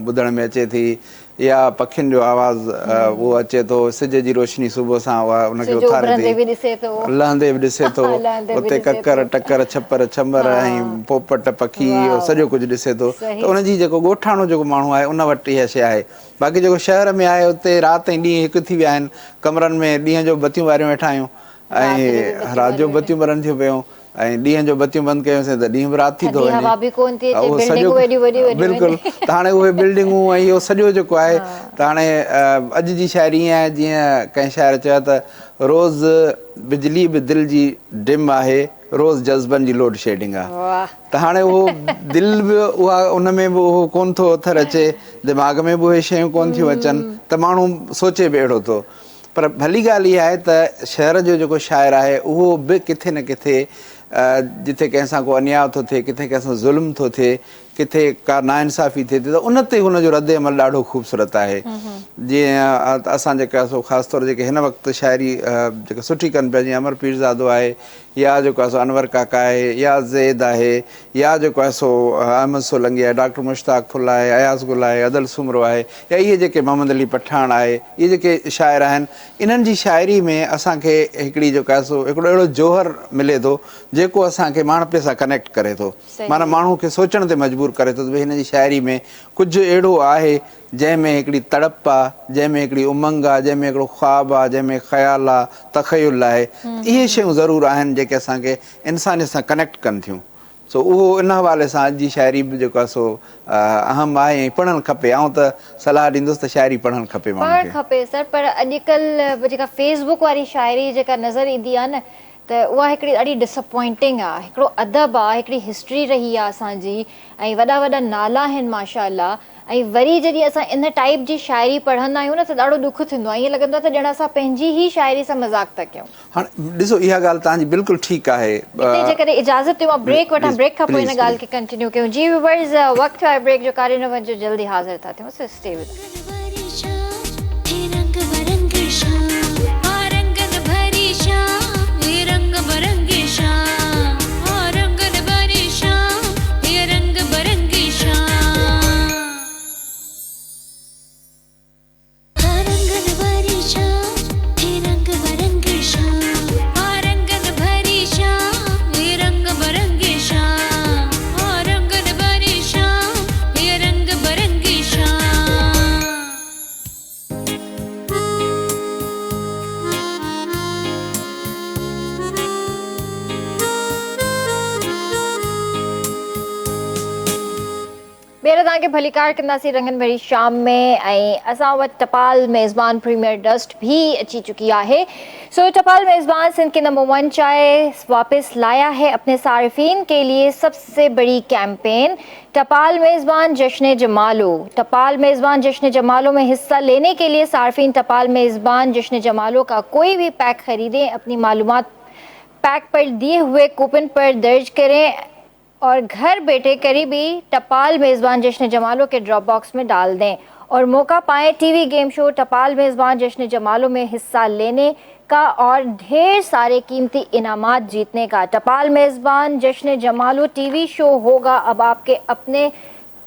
ॿुधण में अचे थी, या पखियुनि जो आवाज़ु उहो अचे थो, सिज जी रोशनी सुबुह सां उहा उनखे उथारे थी, लहंदे बि ॾिसे थो, उते ककर टकर छपर छंबर ऐं पोपट पखी सॼो कुझु ॾिसे थो। त उनजी जेको ॻोठाणो जेको माण्हू आहे उन वटि इहा शइ आहे। बाक़ी जेको शहर में आहे उते राति ऐं ॾींहुं हिकु थी विया आहिनि, कमरनि में ॾींहं जो बतियूं ॿारियूं वेठा आहियूं ऐं राति जो बतियूं ॿरनि थियूं पियूं, ऐं ॾींहं जो बतियूं बंदि कयोसीं त ॾींहुं बि राति थी थो थधी हवा बि कोन थी अचे, उहो बिल्डिंगूं एॾियूं वॾियूं वॾियूं बिल्कुलु त हाणे उहे बिल्डिंगूं ऐं इहो सॼो जेको आहे त हाणे अॼु जी शाइरी ईअं आहे जीअं कंहिं शाइर चयो त रोज़ बिजली बि दिलि जी डिम आहे, रोज़ जज़्बनि जी लोड शेडिंग आहे। वाह, त हाणे उहो दिलि बि उहा उन में बि उहो कोन थो अथर अचे, दिमाग़ में बि उहे शयूं कोन थियूं अचनि त माण्हू सोचे बि अहिड़ो थो। पर भली ॻाल्हि इहा आहे त शहर जो जेको शाइर आहे उहो बि किथे न किथे जिथे कंहिंसां को अन्याय थो थिए, किथे कंहिंसां ज़ुल्म थो थिए, किथे का नाइंसाफ़ी थिए थी त उन ते हुनजो रद्द अमल ॾाढो ख़ूबसूरत आहे। जीअं असां जेका सो ख़ासि तौर जेके हिन वक़्तु शाइरी जेका सुठी कनि पिया, जीअं अमर पीरज़ादो आहे, या जेको आहे सो अनवर काका आहे, या ज़ैद आहे, या जेको आहे सो अहमद सोलंगी आहे, डॉक्टर मुश्ताक फुल आहे, अयाज़ गुल आहे, अदल सुमरो आहे, या इहे जेके मोहम्मद अली पठान आहे, इहे जेके शाइर आहिनि, इन्हनि जी शाइरी में असांखे हिकिड़ी जेको आहे सो हिकिड़ो अहिड़ो जौहर मिले थो जेको असांखे माण्हू सां कनेक्ट करे थो, माना माण्हू खे सोचण ते मजबूर करे थो त भई हिन जी शाइरी में कुझु अहिड़ो आहे जंहिंमें हिकिड़ी तड़प आहे, जंहिंमें हिकिड़ी उमंग आहे, जंहिंमें हिकिड़ो ख़्वाबु आहे, जंहिंमें ख़्यालु आहे, तख़युल आहे। इहे शयूं ज़रूरु आहिनि जेके असांखे इंसानियत सां कनेक्ट कनि थियूं। सो उहो इन हवाले सां अॼु जी शाइरी बि जेको आहे सो अहम आहे ऐं पढ़णु खपे। ऐं त सलाह ॾींदुसि त शाइरी पढ़णु खपे, पढ़णु खपे सर। पर अॼुकल्ह जेका फेसबुक वारी शाइरी जेका नज़र ईंदी आहे न त उहा हिकिड़ी ॾाढी डिसअपॉइंटिंग आहे। हिकिड़ो अदब आहे, हिकिड़ी हिस्ट्री रही आहे असांजी, ऐं वॾा वॾा नाला आहिनि माशाअल्लाह। ऐं वरी जॾहिं असां इन टाइप जी शाइरी पढ़ंदा आहियूं न त ॾाढो दुख थींदो आहे, ईअं लॻंदो आहे त ॼण असां पंहिंजी ई शाइरी सां मज़ाक था कयूं। हाणे ॾिसो, इहा ॻाल्हि तव्हांजी बिल्कुलु ठीकु आहे। हिते जेकॾहिं इजाज़त ॾियो मां ब्रेक वठां, ब्रेक खां पोइ हिन ॻाल्हि खे कंटिन्यू कयूं। जी व्यूअर्स, वक़्तु आहे ब्रेक जो, कारे न वञिजो, जल्दी हाज़िर था थियूं। Stay with us. ॿीहर तव्हांखे भलीकार कंदासीं रंगनि भरी शाम में। ऐं असां वटि टपाल मेज़बान प्रीमियर डस्ट भी अची चुकी आहे। सो टपाल मेज़बान सिंध के नंबर 1 चाय वापस लाया है अपने सार्फिन के लिए सबसे बड़ी कैंपेन, टपाल मेज़बान जश्न जमालो। टपाल मेज़बान जश्न जमालो में हिस्सा लेने के लिए सार्फिन टपाल मेज़बान जश्न जमालो का कोई भी पैक खरीदें, अपनी मालूमात पैक पर दिए हुए कूपन पर दर्ज करें और घर बैठे करीबी टपाल मेज़बान जश्न जमालो के ड्रॉप बॉक्स में डाल दें और मौका पाएं टीवी गेम शो टपाल मेज़बान जश्न जमालो में हिस्सा लेने का और ढेर सारे कीमती इनामात जीतने का। टपाल मेज़बान जश्न जमालो टीवी शो होगा अब आपके अपने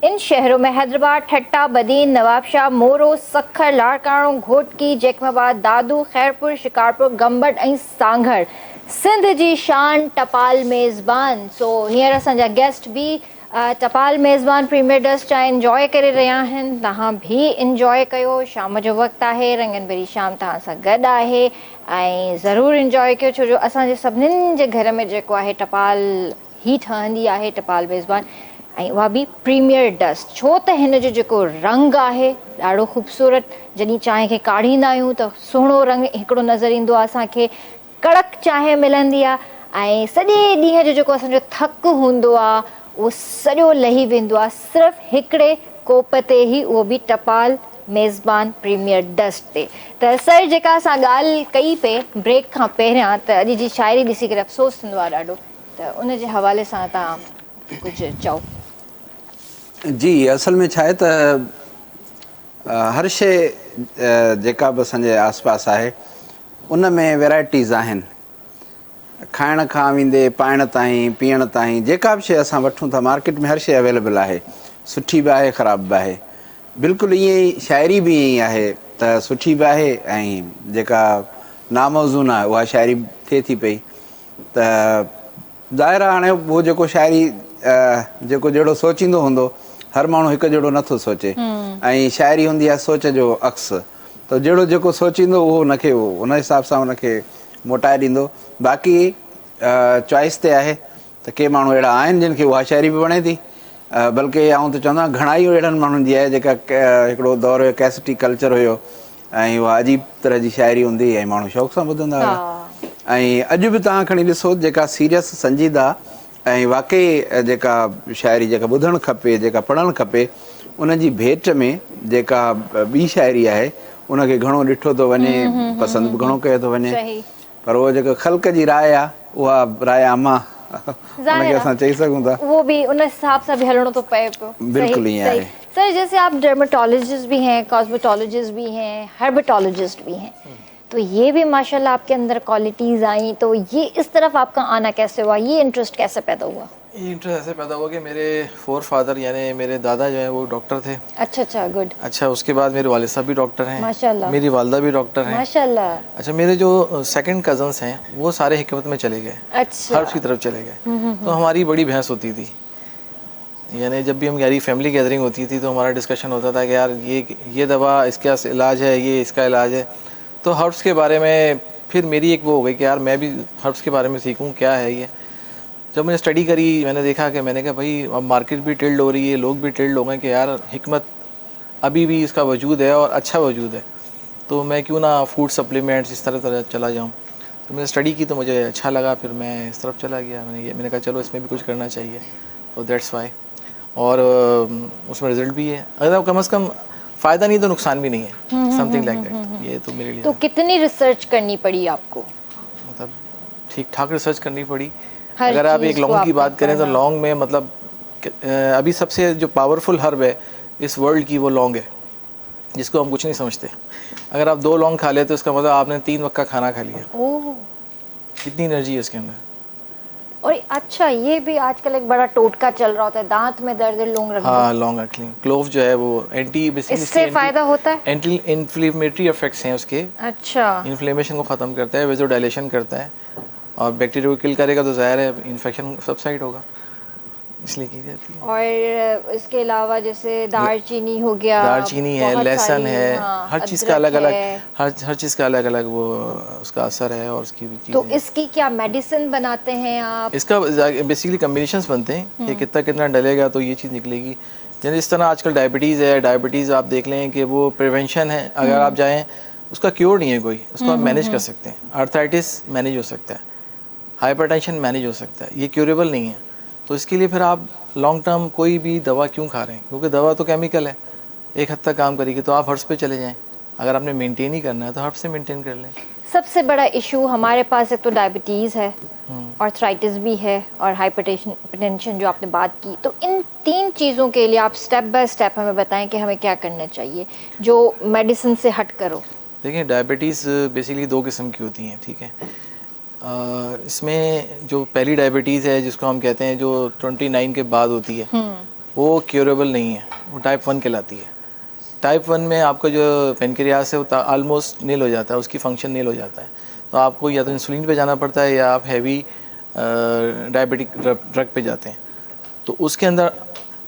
इन शहरों में हैदराबाद, ठट्टा, बदीन, नवाबशाह, मोरो, सखर, लाड़काणो, घोटकी, जैकमाबाद, दादू, खैरपुर, शिकारपुर, गंबट ऐं सांघर। सिंध जी शान टपाल मेज़बान। सो हींअर असांजा गेस्ट भी टपाल मेज़बान प्रीमियर डस्ट चांहि इंजॉय करे रहिया आहिनि। तव्हां भी इंजॉय कयो। शाम जो वक़्तु आहे, रंगनि भरी शाम तव्हां सां गॾु आहे ऐं ज़रूरु इंजॉय कयो, छो जो असांजे सभिनीनि जे घर में जेको आहे टपाल ही ठहंदी आहे, टपाल मेज़बान, ऐं उहा बि प्रीमियर डस्ट। छो त हिन जो जेको रंग आहे ॾाढो ख़ूबसूरत, जॾहिं चांहि खे काढ़ींदा आहियूं त सुहिणो रंग हिकिड़ो नज़र ईंदो आहे असांखे, कड़क चांहि मिलंदी आहे ऐं सॼे ॾींहं जो जेको असांजो थकु हूंदो आहे उहो सॼो लही वेंदो आहे सिर्फ़ु हिकिड़े कोप ते ई, उहो बि टपाल मेज़बान प्रीमियर डस्ट ते। त सर जेका असां ॻाल्हि कई पे ब्रेक खां पहिरियां त अॼु जी शाइरी ॾिसी करे अफ़सोस थींदो आहे ॾाढो, त उन जे हवाले सां तव्हां कुझु चओ। जी, असल में छा आहे त हर शइ जेका बि असांजे आस पास आहे उन में वैराइटीज़ आहिनि, खाइण खां वेंदे पाइण ताईं, पीअण ताईं, जेका बि शइ असां वठूं था मार्केट में हर शइ अवेलेबल आहे, सुठी बि आहे, ख़राबु बि आहे। बिल्कुलु ईअं ई शाइरी बि ईअं ई आहे त सुठी बि आहे ऐं जेका नामौज़ून आहे उहा शाइरी थिए थी पई। त ज़ाहिर आहे हाणे उहो जेको शाइरी जेको जहिड़ो सोचींदो हूंदो, हर माण्हू हिकु जहिड़ो नथो सोचे, ऐं शाइरी हूंदी आहे सोच जो अक्स, त जहिड़ो जेको सोचींदो उहो हुनखे उन हिसाब सां हुनखे मोटाए ॾींदो। बाक़ी चॉइस ते आहे त के माण्हू अहिड़ा आहिनि जिन खे उहा शाइरी बि वणे थी, बल्कि आउं त चवंदो आहियां घणा ई अहिड़नि माण्हुनि जी आहे जेका हिकिड़ो दौर हुयो कैसेटी कल्चर हुयो ऐं उहा अजीब तरह जी शाइरी हूंदी ऐं माण्हू शौक़ सां ॿुधंदा हुया। ऐं अॼु बि तव्हां खणी ॾिसो जेका सीरियस संजीदा ऐं वाक़ई जेका शाइरी जेका ॿुधणु खपे, जेका पढ़णु खपे, उन जी भेट में जेका ॿी शाइरी आहे उनखे घणो ॾिठो थो वञे, पसंदि बि घणो कयो थो वञे, पर उहो जेको ख़ल्क़ जी राय आहे उहा राय आमा उनखे असां चई सघूं था, वो भी उन हिसाब सां भी हलणो तो पए पियो। बिल्कुलु ईअं आहे। सर जैसे आप डर्मेटोलॉजिस्ट भी हैं, कॉस्मेटोलॉजिस्ट भी हैं, हर्बटोलॉजिस्ट भी हैं, तो ये भी माशाल्लाह आपके अंदर क्वालिटीज़ आई, तो ये इस तरफ आपका आना कैसे हुआ, ये इंटरेस्ट कैसे पैदा हुआ? ये इंटरेस्ट ऐसे पैदा हुआ कि मेरे फोर फादर यानी मेरे दादा जो हैं वो डॉक्टर थे। अच्छा अच्छा, गुड। अच्छा, उसके बाद मेरे वालिद साहब भी डॉक्टर हैं, माशाल्लाह। मेरी वालदा भी डॉक्टर हैं, माशाल्लाह। अच्छा, मेरे जो सेकंड कजन्स हैं वो सारे हिकमत में चले गए, अच्छा, हर्ब्स की तरफ चले गए। तो हमारी बड़ी बहस होती थी, यानी जब भी हम यारी फैमिली गैदरिंग होती थी तो हमारा डिस्कशन होता था कि यार ये दवा इसका इलाज है, ये इसका इलाज है। तो हर्ब्स के बारे में फिर मेरी एक वो हो गई कि यार मैं भी हर्ब्स के बारे में सीखूं क्या है ये। जब मैंने स्टडी करी मैंने देखा कि मैंने कहा भाई अब मार्केट भी टिल्ड हो रही है, लोग भी टिल्ड हो गए कि यार हिकमत अभी भी इसका वजूद है और अच्छा वजूद है, तो मैं क्यों ना फूड सप्लीमेंट्स इस तरह चला जाऊँ। तो मैंने स्टडी की तो मुझे अच्छा लगा, फिर मैं इस तरफ चला गया। मैंने कहा चलो इसमें भी कुछ करना चाहिए, तो दैट्स वाई। और उसमें रिजल्ट भी है, अगर कम से कम फ़ायदा नहीं तो नुकसान भी नहीं है, समथिंग लाइक दैट। ये तो मेरे लिए तो कितनी रिसर्च करनी पड़ी आपको? मतलब ठीक ठाक रिसर्च करनी पड़ी। हर अगर आप चीज़ एक को लौंग की आपने बात करें तो लौंग में मतलब अभी सबसे जो पावरफुल हर्ब है इस वर्ल्ड की वो लौंग है, जिसको हम कुछ नहीं समझते। अगर आप 2 लौंग खा लेते तो इसका मतलब आपने 3 वक्त का खाना खा लिया। ओह, इतनी एनर्जी है इसके अंदर। और अच्छा ये भी आजकल एक बड़ा टोटका चल रहा होता है, दांत में दर्द है लौंग रख दो। हाँ, लौंग रख लें। क्लोव जो है वो इससे फायदा होता है? एंटी इन्फ्लेमेटरी इफेक्ट्स हैं उसके। अच्छा, इन्फ्लेमेशन को ख़त्म करता है, वेजोडाइलेशन करता है, और बैक्टीरिया को किल करेगा तो ज़ाहिर है इन्फेक्शन सबसाइड होगा, इसलिए की जाती है। और इसके अलावा जैसे दालचीनी हो गया, दालचीनी है, बहुत लहसुन सारी, है, हाँ, हर चीज़ का अदरक अलग अलग है। हर चीज़ का अलग अलग वो उसका असर है और उसकी भी तो चीज़ें। इसकी क्या मेडिसिन बनाते हैं आप? इसका बेसिकली कम्बिनेशंस बनते हैं कि कितना डलेगा तो ये चीज़ निकलेगी। जैसे इस तरह आजकल डायबिटीज़ है, डायबिटीज़ आप देख लें कि वो प्रिवेंशन है, अगर आप जाएँ उसका क्योर नहीं है कोई, उसको आप मैनेज कर सकते हैं। आर्थराइटिस मैनेज हो सकता है, हाइपरटेंशन मैनेज हो सकता है, ये क्योरेबल नहीं है। तो इसके लिए फिर आप लॉन्ग टर्म कोई भी दवा क्यों खा रहे हैं, क्योंकि दवा तो केमिकल है, एक हद तक काम करेगी। तो आप हर्ब्स पे चले जाएं, अगर आपने मेंटेन ही करना है तो हर्ब्स से मेंटेन कर लें। सबसे बड़ा इशू हमारे पास एक तो डायबिटीज़ है, आर्थराइटिस भी है, और हाइपरटेंशन जो आपने बात की। तो इन 3 चीज़ों के लिए आप स्टेप बाय स्टेप हमें बताएं कि हमें क्या करना चाहिए जो मेडिसिन से हट करो। देखिए, डायबिटीज़ बेसिकली 2 किस्म की होती हैं, ठीक है। इसमें जो पहली डायबिटीज़ है जिसको हम कहते हैं जो 29 के बाद होती है, वो क्योरेबल नहीं है, वो टाइप 1 कहलाती है। टाइप 1 में आपका जो पेनक्रियास है वो ऑलमोस्ट नील हो जाता है, उसकी फंक्शन नील हो जाता है। तो आपको या तो इंसुलिन पे जाना पड़ता है या आप हैवी डायबिटिक ड्रग पे जाते हैं। तो उसके अंदर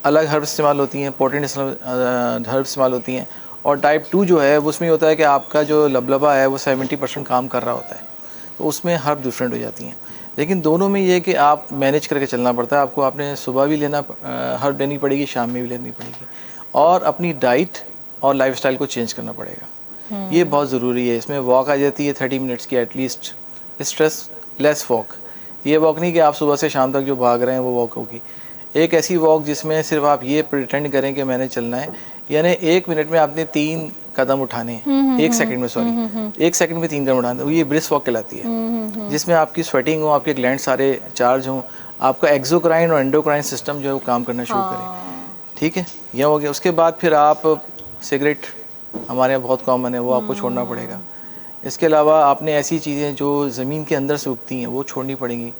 अलग हर्ब इस्तेमाल होती हैं, पोटेंट हर्ब इस्तेमाल होती हैं। और टाइप 2 जो है उसमें होता है कि आपका जो लबलबा है वो 70% काम कर रहा होता है, तो उसमें हर्ब डिफरेंट हो जाती हैं। लेकिन दोनों में ये है कि आप मैनेज करके चलना पड़ता है। आपको आपने सुबह भी लेना हर्ब लेनी पड़ेगी, शाम में भी लेनी पड़ेगी, और अपनी डाइट और लाइफस्टाइल को चेंज करना पड़ेगा। ये बहुत ज़रूरी है। इसमें वॉक आ जाती है 30 मिनट्स की एटलीस्ट, स्ट्रेस लेस वॉक। ये वॉक नहीं कि आप सुबह से शाम तक जो भाग रहे हैं वो वॉक होगी। एक ऐसी वॉक जिसमें सिर्फ आप ये प्रिटेंड करें कि मैंने चलना है, यानी 1 मिनट में आपने 3 कदम उठाने हैं, 1 सेकंड में, सॉरी 1 सेकंड में 3 कदम उठाने हैं, ये ब्रिस्क वॉक कहलाती है। जिसमें आपकी स्वेटिंग हो, आपके ग्लैंड सारे चार्ज हों, आपका एक्सोक्राइन और एंडोक्राइन सिस्टम जो है वो काम करना शुरू करे, ठीक है। यह हो गया। उसके बाद फिर आप सिगरेट, हमारे यहाँ बहुत कॉमन है, वो आपको छोड़ना पड़ेगा। इसके अलावा आपने ऐसी चीज़ें जो ज़मीन के अंदर से उगती हैं वो छोड़नी पड़ेंगी,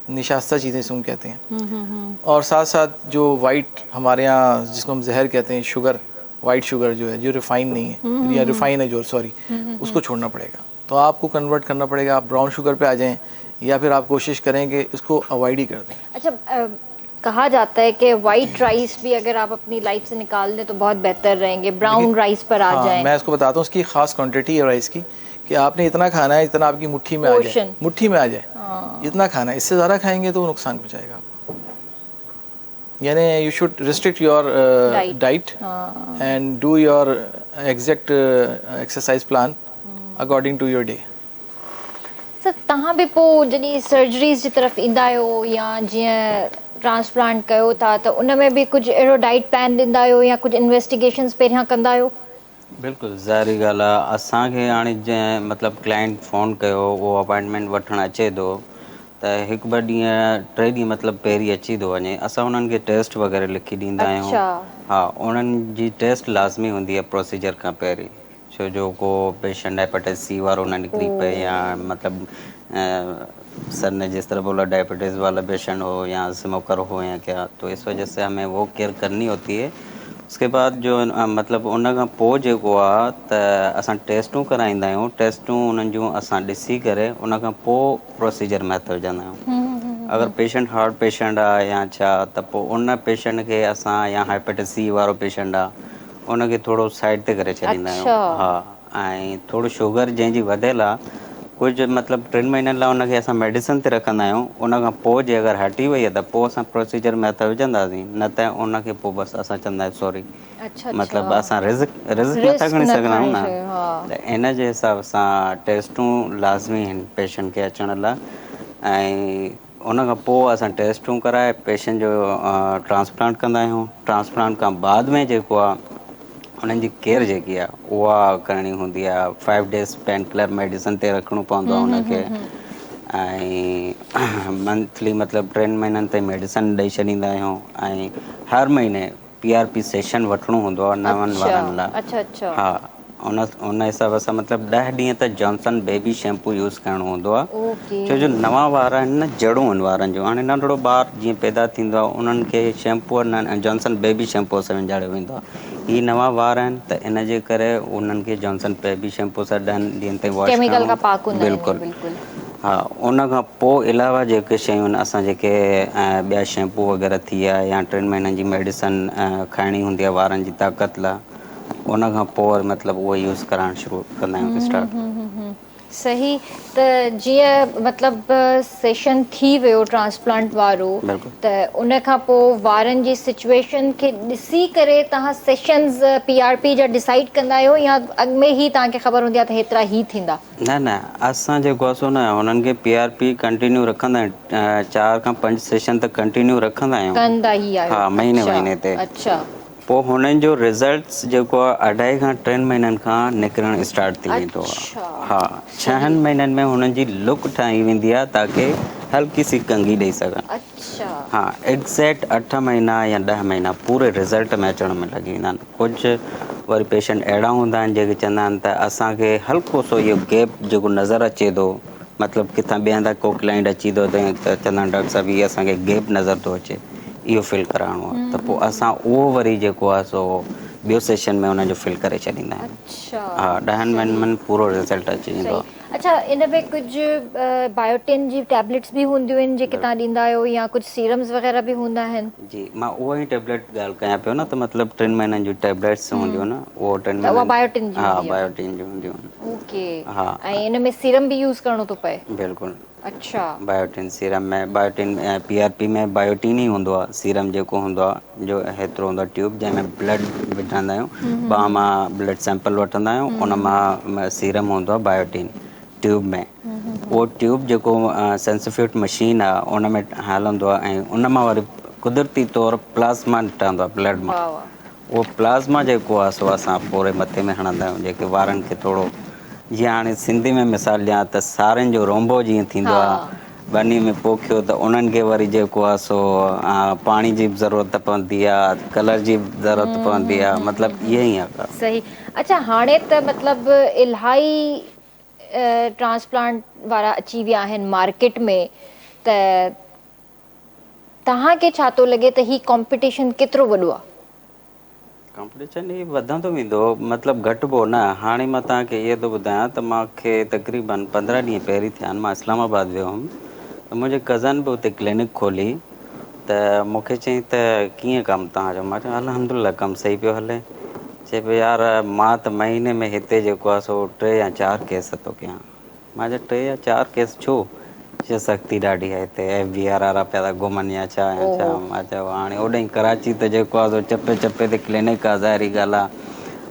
निशास्ता चीज़ें इसको कहते हैं। और साथ साथ जो वाइट हमारे यहाँ जिसको हम जहर कहते हैं, शुगर, वाइट शुगर जो है, जो रिफाइन नहीं है या रिफाइन है जो, सॉरी, उसको छोड़ना पड़ेगा। तो आपको कन्वर्ट करना पड़ेगा, आप ब्राउन शुगर पे आ जाएं, या फिर आप कोशिश करें कि इसको अवॉइड ही कर दें। अच्छा, कहा जाता है कि वाइट राइस भी अगर आप अपनी लाइफ से निकाल दें तो बहुत बेहतर रहेंगे, ब्राउन राइस पर आ जाएं। मैं इसको बताता हूँ, उसकी ख़ास क्वांटिटी है राइस की, कि आपने इतना खाना है इतना आपकी मुट्ठी में आ जाए, मुट्ठी में आ जाए। इतना खाना है, इससे ज़्यादा खाएंगे तो वो नुकसान पहुँचाएगा आपको। यानी you should restrict your diet and do your exact exercise plan according to your day. सर तव्हां बि पोइ जॾहिं सर्जरीज़ जी तरफ़ ईंदा आहियो या जीअं ट्रांसप्लांट कयो था त उन में बि कुझु अहिड़ो डाइट प्लान ॾींदा आहियो या कुझु इन्वेस्टिगेशन्स पहिरियां कंदा आहियो? बिल्कुलु ज़ाहिरी ॻाल्हि आहे, असांखे हाणे जंहिं मतिलबु क्लाइंट फ़ोन कयो, उहो अपॉइंटमेंट वठणु अचे थो त हिकु ॿ ॾींहं 3 ॾींहं मतिलबु पहिरीं अची थो वञे, असां उन्हनि खे टेस्ट वग़ैरह लिखी ॾींदा आहियूं। अच्छा। हा, उन्हनि जी टेस्ट लाज़मी हूंदी आहे प्रोसीजर खां पहिरीं, छो जो को पेशेंट हेपेटाइटिस सी वारो न निकिरी पए या मतलब सर ने जिस तरह बोला डायबिटीज़ वाला पेशेंट हो या स्मोकर हो या क्या, तो इस वजह से हमें वो केयर करनी होती है। उसके बाद जो मतलब उन खां पोइ जेको आहे त असां टेस्टूं कराईंदा आहियूं, टेस्टूं उन्हनि जूं असां ॾिसी करे उन खां पोइ प्रोसीजर में हथु विझंदा आहियूं। अगरि पेशेंट हार्ट पेशेंट आहे या छा, त पोइ उन पेशेंट खे असां या हेपेटाइटिस सी वारो पेशेंट आहे उनखे थोरो साइड ते करे छॾींदा आहियूं। अच्छा। हा, ऐं थोरो शुगर जंहिंजी वधियल आहे, कुझु मतिलबु 3 महीननि लाइ उनखे असां मेडिसिन ते रखंदा आहियूं। उन खां पोइ जे अगरि हटी वई आहे त पोइ असां प्रोसीजर में हथु विझंदासीं, न त उनखे पोइ बसि असां चवंदा आहियूं सॉरी, अच्छा मतिलबु अच्छा। असां रिस्क नथा रिस्क खणी न सघंदा आहियूं खणी न, सघियो, हा। त इन जे हिसाब सां टेस्टूं लाज़मी आहिनि पेशेंट खे अचण लाइ। ऐं उन खां पोइ असां टेस्टूं कराए पेशेंट जो ट्रांसप्लांट कंदा आहियूं। ट्रांसप्लांट खां बाद में जेको आहे उन्हनि जी केयर जेकी आहे उहा करणी हूंदी आहे। 5 डेज़ पेन किलर मेडिसिन ते रखिणो पवंदो आहे उनखे, ऐं मंथली मतिलबु 3 महीननि ताईं मेडिसिन ॾेई छॾींदा आहियूं। ऐं हर महीने PRP सेशन वठिणो हूंदो आहे नवनि अच्छा वारनि लाइ। अच्छा अच्छा। हा, उन हिसाब सां मतिलबु 10 ॾींहं त जॉनसन बेबी शैम्पू यूज़ करिणो हूंदो आहे, ओके। छो जो नवां वार आहिनि न, जड़ूं आहिनि वारनि जूं। हाणे नंढिड़ो ॿारु जीअं पैदा थींदो आहे उन्हनि खे शैम्पूअ न जॉनसन बेबी शैम्पूअ सां विञायो वेंदो आहे। ही नवां वार आहिनि त इन जे करे उन्हनि खे जॉनसन बेबी शैम्पू सां 10 ॾींहंनि ताईं वॉश केमिकल करिणो। खां पाक हूंदा आहिनि इहे, बिल्कुलु। बिल्कुलु। हा, उन खां पोइ अलावा जेके शयूं आहिनि असां जेके ॿिया शैम्पू वग़ैरह थी विया या 3 महीननि जी मेडिसन खाइणी हूंदी आहे वारनि जी ताक़त लाइ, उन खां पोइ मतिलबु उहो यूज़ कराइणु शुरू कंदा आहियूं स्टार्ट। सही। त जीअं मतिलबु सेशन थी वियो ट्रांसप्लांट वारो, बिल्कुलु। त उन खां पोइ वारनि जी सिचुएशन खे ॾिसी करे तव्हां सेशन्स PRP जा डिसाइड कंदा आहियो या अॻु में ई तव्हांखे ख़बर हूंदी आहे त हेतिरा ई थींदा? न न, असां जेको आहे सो न हुननि खे PRP कंटिन्यू रखंदा आहियूं। 4 खां 5 सेशन त कंटिन्यू रखंदा आहियूं। कंदा ई हा, आहियो? महीने अच्छा महीने ते। अच्छा पोइ हुननि जो रिज़ल्ट्स जेको आहे 2.5 खां 3 महीननि खां निकिरणु स्टार्ट थी वेंदो आहे। अच्छा। हा, सही। 6 महीननि में हुननि जी लुक ठाही वेंदी आहे ताकी हल्की सी कंघी ॾेई सघनि। अच्छा। हा, एग्ज़ैक्ट 8 महीना या 10 महीना पूरे रिज़ल्ट में अचण में लॻी वेंदा आहिनि। कुझु वरी पेशेंट अहिड़ा हूंदा आहिनि जेके चवंदा आहिनि त असांखे हल्को सो इहो गैप जेको नज़र अचे थो, मतिलबु किथां ॿिए हंधा को क्लाइंट अची थो त चवंदा आहिनि डॉक्टर साहिबु हीअ असांखे गैप नज़र थो अचे, इहो फिल कराइणो आहे। त पोइ असां उहो वरी जेको आहे सो ॿियो सेशन में हुनजो फिल करे छॾींदा आहियूं। अच्छा। हा, 10 महीननि सही में पूरो रिज़ल्ट अची वेंदो सही। आहे। अच्छा, इन में कुझु बायोटिन जी टैबलेट्स बि हूंदियूं आहिनि जेके तव्हां ॾींदा आहियो या कुझु सीरम्स वग़ैरह बि हूंदा आहिनि? जी, मां उहा ई टेबलेट ॻाल्हि कयां पियो न, त मतिलबु 3 महीननि जूं टेबलेट्स हूंदियूं आहिनि, उहो 3 त उहा महीननि। बायोटिन जी हा, हूंदी आहे? बायोटिन जूं हूंदियूं आहिनि। ओके। हा, ऐं इन में सीरम बि यूज़ करिणो थो पए? बिल्कुलु। अच्छा। बायोटिन सीरम में बायोटिन PRP में बायोटिन ई हूंदो आहे। सीरम जेको हूंदो आहे जो हेतिरो हूंदो आहे ट्यूब, जंहिंमें ब्लड विझंदा आहियूं। ॿांह मां ब्लड सैंपल वठंदा आहियूं, उन मां सीरम हूंदो आहे बायोटिन ट्यूब में। उहो ट्यूब जेको सेंसिफ्यूट मशीन आहे उन में हलंदो आहे ऐं उन मां वरी कुदरती तौरु प्लाज़्मा निकिरंदो आहे ब्लड मां। वाह वाह। उहो प्लाज़्मा जेको आहे सो असां पूरे मथे में हणंदा आहियूं, जेके वारनि खे थोरो, जीअं हाणे सिंधी में मिसाल ॾियां त साड़ियुनि जो रोंबो जीअं थींदो हा। आहे, ॿनी में पोखियो त उन्हनि खे वरी जेको आहे सो पाणी जी बि ज़रूरत पवंदी आहे, कलर जी बि ज़रूरत पवंदी आहे, मतिलबु ईअं ई आहे। सही। अच्छा, हाणे त मतिलबु इलाही ट्रांसप्लांट वारा अची विया आहिनि मार्केट में, त तव्हांखे छा थो लॻे त ही कॉम्पिटिशन केतिरो वॾो आहे? कॉम्पिटिशन ही वधंदो वेंदो, मतिलबु घटिबो न। हाणे मां तव्हांखे इहो थो ॿुधायां त मूंखे तक़रीबन 15 ॾींहं पहिरीं थिया आहिनि, मां इस्लामाबाद वियो हुउमि, त मुंहिंजे कज़न बि हुते क्लिनिक खोली, त मूंखे चयईं त कीअं कमु तव्हांजो? मां चयो अल्हम्दुलिल्लाह कमु सही पियो हले। चए पियो यार मां त महीने में हिते जेको आहे सो 3 या 4 केस थो कयां। मां चयो 3 या 4 केस छो? छा सख़्ती ॾाढी आहे हिते FBR वारा पिया था घुमनि या छा या छा। मां चयो हाणे होॾे कराची त जेको आहे चपे चपे ते क्लिनिक आहे, ज़ाहिरी ॻाल्हि आहे।